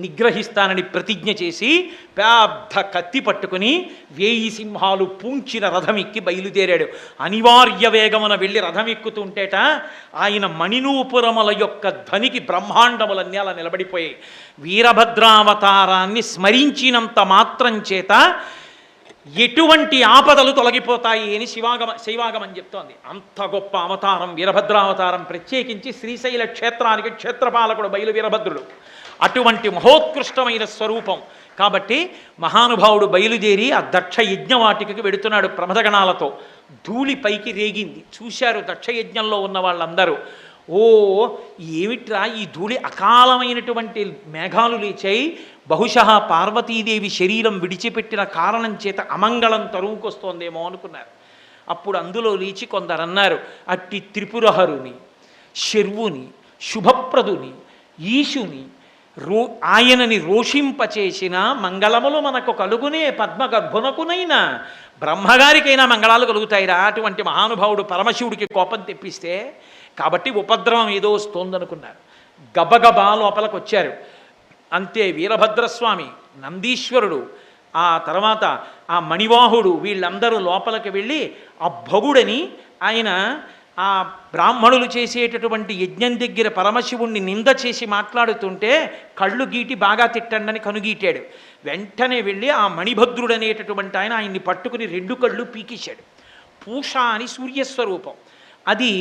నిగ్రహిస్తానని ప్రతిజ్ఞ చేసి పెద్ద కత్తి పట్టుకుని 1000 సింహాలు పూంచిన రథం ఎక్కి బయలుదేరాడు. అనివార్య వేగమున వెళ్ళి రథం ఎక్కుతుంటేట ఆయన మణినూపురముల యొక్క ధ్వనికి బ్రహ్మాండములన్నీ అలా నిలబడిపోయాయి. వీరభద్రావతారాన్ని స్మరించినంత మాత్రం చేత ఎటువంటి ఆపదలు తొలగిపోతాయి అని శైవాగమని చెప్తోంది. అంత గొప్ప అవతారం వీరభద్రావతారం. ప్రత్యేకించి శ్రీశైల క్షేత్రానికి క్షేత్రపాలకుడు బయలు వీరభద్రుడు. అటువంటి మహోత్కృష్టమైన స్వరూపం. కాబట్టి మహానుభావుడు బయలుదేరి ఆ దక్ష యజ్ఞవాటికకి వెడుతున్నాడు ప్రమథగణాలతో. ధూళి పైకి రేగింది. చూశారు దక్షయజ్ఞంలో ఉన్న వాళ్ళందరూ. ఓ ఏమిట్రా ఈ ధూళి, అకాలమైనటువంటి మేఘాలు లేచాయి, బహుశः పార్వతీదేవి శరీరం విడిచిపెట్టిన కారణం చేత అమంగళం తరువుకొస్తోందేమో అనుకున్నారు. అప్పుడు అందులో లేచి కొందరన్నారు, అట్టి త్రిపురహరుని, శర్వుని, శుభప్రదుని, ఈశుని, ఆయనని రోషింపచేసిన మంగళములు మనకు కలుగునే పద్మగర్భునకునైనా బ్రహ్మగారికైనా మంగళాలు కలుగుతాయిరా. అటువంటి మహానుభావుడు పరమశివుడికి కోపం తెప్పిస్తే, కాబట్టి ఉపద్రవం ఏదో వస్తోందనుకున్నారు. గబగబా లోపలికి వచ్చారు. అంతే వీరభద్రస్వామి, నందీశ్వరుడు, ఆ తర్వాత ఆ మణివాహుడు, వీళ్ళందరూ లోపలికి వెళ్ళి ఆ భగుడని ఆయన ఆ బ్రాహ్మణులు చేసేటటువంటి యజ్ఞం దగ్గర పరమశివుణ్ణి నింద చేసి మాట్లాడుతుంటే కళ్ళు గీటి బాగా తిట్టండని కనుగీటాడు. వెంటనే వెళ్ళి ఆ మణిభద్రుడు అనేటటువంటి ఆయన్ని పట్టుకుని 2 కళ్ళు పీకేశాడు. పూష అని సూర్యస్వరూపం. అది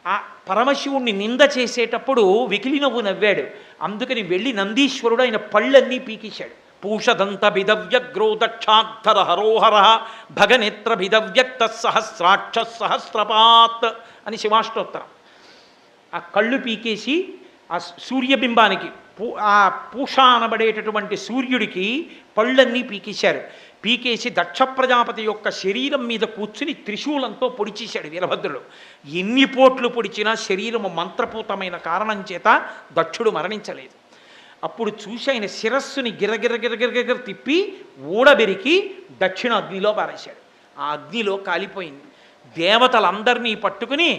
ఆ పరమశివుణ్ణి నింద చేసేటప్పుడు వెకిలి నవ్వు నవ్వాడు. అందుకని వెళ్ళి నందీశ్వరుడు ఆయన పళ్ళన్నీ పీకేశాడు. పూషదంత భిదవ్యగ్రో దక్షాక్షర హరోహర భగనేత్ర భిదవ్యక్త సహస్రాక్ష సహస్రపాత్ అని శివాష్టోత్తరం. ఆ కళ్ళు పీకేసి ఆ సూర్యబింబానికి ఆ పూష అనబడేటటువంటి సూర్యుడికి పళ్ళన్నీ పీకేశారు. పీకేసి దక్ష ప్రజాపతి యొక్క శరీరం మీద కూర్చుని త్రిశూలంతో పొడిచేశాడు వీరభద్రుడు. ఎన్ని పోట్లు పొడిచినా శరీరము మంత్రపూతమైన కారణం చేత దక్షుడు మరణించలేదు. అప్పుడు చూసి ఆయన శిరస్సుని గిరగిర తిప్పి ఊడబెరికి దక్షిణ అగ్నిలో పారేశాడు. ఆ అగ్నిలో కాలిపోయింది. దేవతలందరినీ పట్టుకుని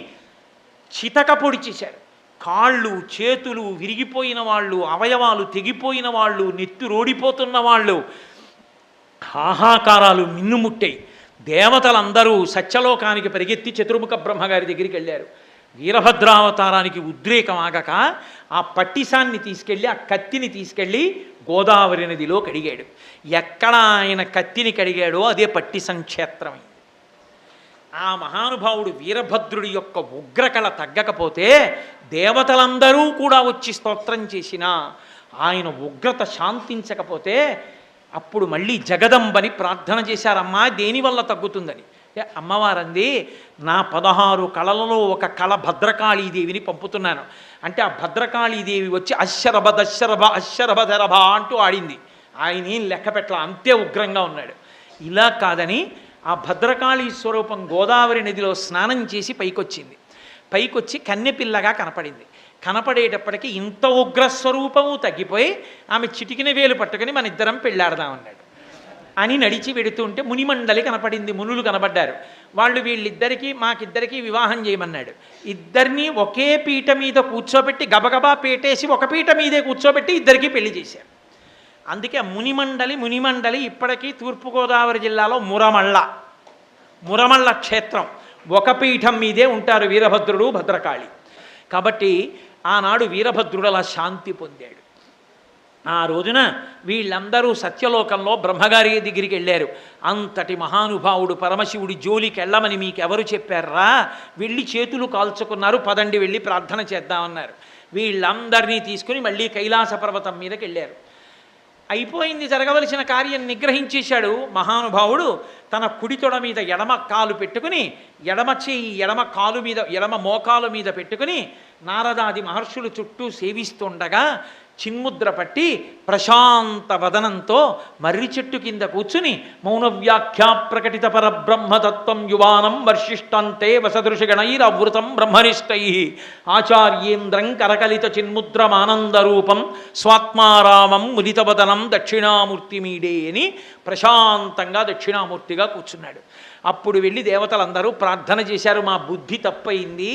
చితక పొడిచేశారు. కాళ్ళు చేతులు విరిగిపోయిన వాళ్ళు, అవయవాలు తెగిపోయిన వాళ్ళు, నెత్తి రోడిపోతున్న వాళ్ళు, హాహాకారాలు మిన్నుముట్టాయి. దేవతలందరూ సత్యలోకానికి పరిగెత్తి చతుర్ముఖ బ్రహ్మగారి దగ్గరికి వెళ్ళారు. వీరభద్రావతారానికి ఉద్రేకం ఆగక ఆ పట్టిసాన్ని తీసుకెళ్ళి, ఆ కత్తిని తీసుకెళ్ళి గోదావరి నదిలో కడిగాడు. ఎక్కడ ఆయన కత్తిని కడిగాడో అదే పట్టిసం క్షేత్రమైంది. ఆ మహానుభావుడు వీరభద్రుడి యొక్క ఉగ్రకళ తగ్గకపోతే దేవతలందరూ కూడా వచ్చి స్తోత్రం చేసినా ఆయన ఉగ్రత శాంతించకపోతే అప్పుడు మళ్ళీ జగదంబని ప్రార్థన చేశారమ్మా దేనివల్ల తగ్గుతుందని. అమ్మవారంది, నా 16 కళలలో ఒక కళ భద్రకాళీదేవిని పంపుతున్నాను అంటే ఆ భద్రకాళీదేవి వచ్చి అశ్శరభ దశరభ అశ్శరభధరభ అంటూ ఆడింది. ఆయన ఏం లెక్క పెట్టలా, అంతే ఉగ్రంగా ఉన్నాడు. ఇలా కాదని ఆ భద్రకాళీ స్వరూపం గోదావరి నదిలో స్నానం చేసి పైకొచ్చింది. పైకొచ్చి కన్నెపిల్లగా కనపడింది. కనపడేటప్పటికీ ఇంత ఉగ్రస్వరూపము తగ్గిపోయి ఆమె చిటికిన వేలు పట్టుకుని మన ఇద్దరం పెళ్ళాడదామన్నాడు అని నడిచి వెడుతుంటే మునిమండలి కనపడింది. మునులు కనబడ్డారు. వాళ్ళు వీళ్ళిద్దరికీ మాకిద్దరికీ వివాహం చేయమన్నాడు. ఇద్దరినీ ఒకే పీట మీద కూర్చోబెట్టి గబగబా పీటేసి ఒక పీట మీదే కూర్చోబెట్టి ఇద్దరికీ పెళ్లి చేశారు. అందుకే మునిమండలి ఇప్పటికీ తూర్పుగోదావరి జిల్లాలో మురమళ్ళ క్షేత్రం. ఒక పీఠం మీదే ఉంటారు వీరభద్రుడు భద్రకాళి. కాబట్టి ఆనాడు వీరభద్రుడు అలా శాంతి పొందాడు. ఆ రోజున వీళ్ళందరూ సత్యలోకంలో బ్రహ్మగారి దగ్గరికి వెళ్ళారు. అంతటి మహానుభావుడు పరమశివుడి జోలికి వెళ్ళమని మీకెవరు చెప్పారా? వెళ్ళి చేతులు కాల్చుకున్నారు. పదండి వెళ్ళి ప్రార్థన చేద్దామన్నారు. వీళ్ళందరినీ తీసుకుని మళ్ళీ కైలాస పర్వతం మీదకి వెళ్ళారు. అయిపోయింది, జరగవలసిన కార్యం నిగ్రహించేశాడు మహానుభావుడు. తన కుడి తొడ మీద ఎడమ కాలు పెట్టుకుని, ఎడమ చేయి ఎడమ కాలు మీద, ఎడమ మోకాలు మీద పెట్టుకుని నారదాది మహర్షులు చుట్టూ సేవిస్తుండగా చిన్ముద్ర పట్టి ప్రశాంత వదనంతో మర్రి చెట్టు కింద కూర్చుని మౌన వ్యాఖ్యా ప్రకటిత పరబ్రహ్మతత్వం యువానం వర్షిష్టంతే వసదృషగణైరవృతం బ్రహ్మనిష్టై ఆచార్యేంద్రం కరకలిత చిన్ముద్రమానందరూపం స్వాత్మారామం ముదితవదనం దక్షిణామూర్తిమీడే అని ప్రశాంతంగా దక్షిణామూర్తిగా కూర్చున్నాడు. అప్పుడు వెళ్ళి దేవతలందరూ ప్రార్థన చేశారు. మా బుద్ధి తప్పయింది,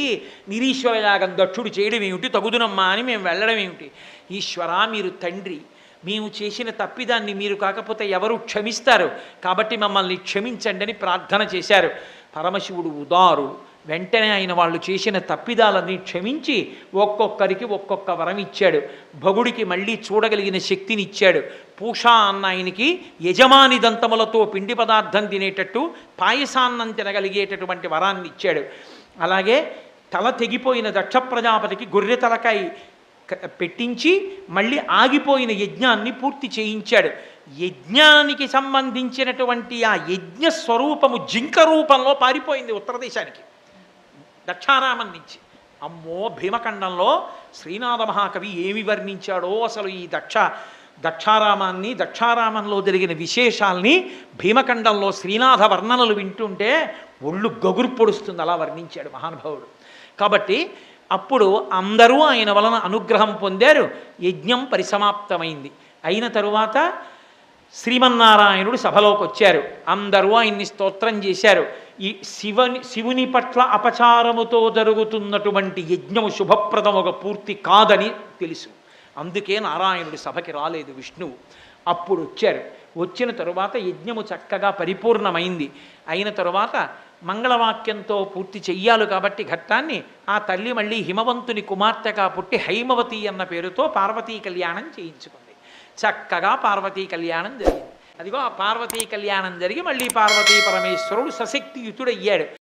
నిరీశ్వరయాగం దక్షుడు చేయడం ఏమిటి, తగుదునమ్మా అని మేము వెళ్ళడం ఏమిటి? ఈశ్వరా, మీరు తండ్రి, మేము చేసిన తప్పిదాన్ని మీరు కాకపోతే ఎవరు క్షమిస్తారు? కాబట్టి మమ్మల్ని క్షమించండి అని ప్రార్థన చేశారు. పరమశివుడు ఉదారుడు. వెంటనే ఆయన వాళ్ళు చేసిన తప్పిదాలన్నీ క్షమించి ఒక్కొక్కరికి ఒక్కొక్క వరం ఇచ్చాడు. భగుడికి మళ్ళీ చూడగలిగిన శక్తిని ఇచ్చాడు. పూషా అన్న ఆయనకి యజమాని దంతములతో పిండి పదార్థం తినేటట్టు పాయసాన్నం తినగలిగేటటువంటి వరాన్ని ఇచ్చాడు. అలాగే తల తెగిపోయిన దక్ష ప్రజాపతికి గొర్రె తలకాయ పెట్టించి మళ్ళీ ఆగిపోయిన యజ్ఞాన్ని పూర్తి చేయించాడు. యజ్ఞానికి సంబంధించినటువంటి ఆ యజ్ఞ స్వరూపము జింక రూపంలో పారిపోయింది ఉత్తర దేశానికి, దక్షారామం నుంచి. అమ్మో, భీమఖండంలో శ్రీనాథ మహాకవి ఏమి వర్ణించాడో అసలు ఈ దక్షారామాన్ని, దక్షారామంలో జరిగిన విశేషాల్ని భీమఖండంలో శ్రీనాథ వర్ణనలు వింటుంటే ఒళ్ళు గగురు పొడుస్తుంది, అలా వర్ణించాడు మహానుభావుడు. కాబట్టి అప్పుడు అందరూ ఆయన వలన అనుగ్రహం పొందారు. యజ్ఞం పరిసమాప్తమైంది. అయిన తరువాత శ్రీమన్నారాయణుడు సభలోకి వచ్చారు. అందరూ ఆయన్ని స్తోత్రం చేశారు. ఈ శివుని పట్ల అపచారముతో జరుగుతున్నటువంటి యజ్ఞము శుభప్రదముగా పూర్తి కాదని తెలుసు. అందుకే నారాయణుడి సభకి రాలేదు విష్ణువు. అప్పుడు వచ్చారు. వచ్చిన తరువాత యజ్ఞము చక్కగా పరిపూర్ణమైంది. అయిన తరువాత మంగళవాక్యంతో పూర్తి చెయ్యాలి కాబట్టి ఘట్టాన్ని ఆ తల్లి మళ్ళీ హిమవంతుని కుమార్తెగా పుట్టి హైమవతి అన్న పేరుతో పార్వతీ కళ్యాణం చేయించుకుంది. చక్కగా పార్వతీ కళ్యాణం జరిగింది. అదిగో ఆ పార్వతీ కళ్యాణం జరిగి మళ్ళీ పార్వతీ పరమేశ్వరుడు సశక్తియుతుడయ్యాడు.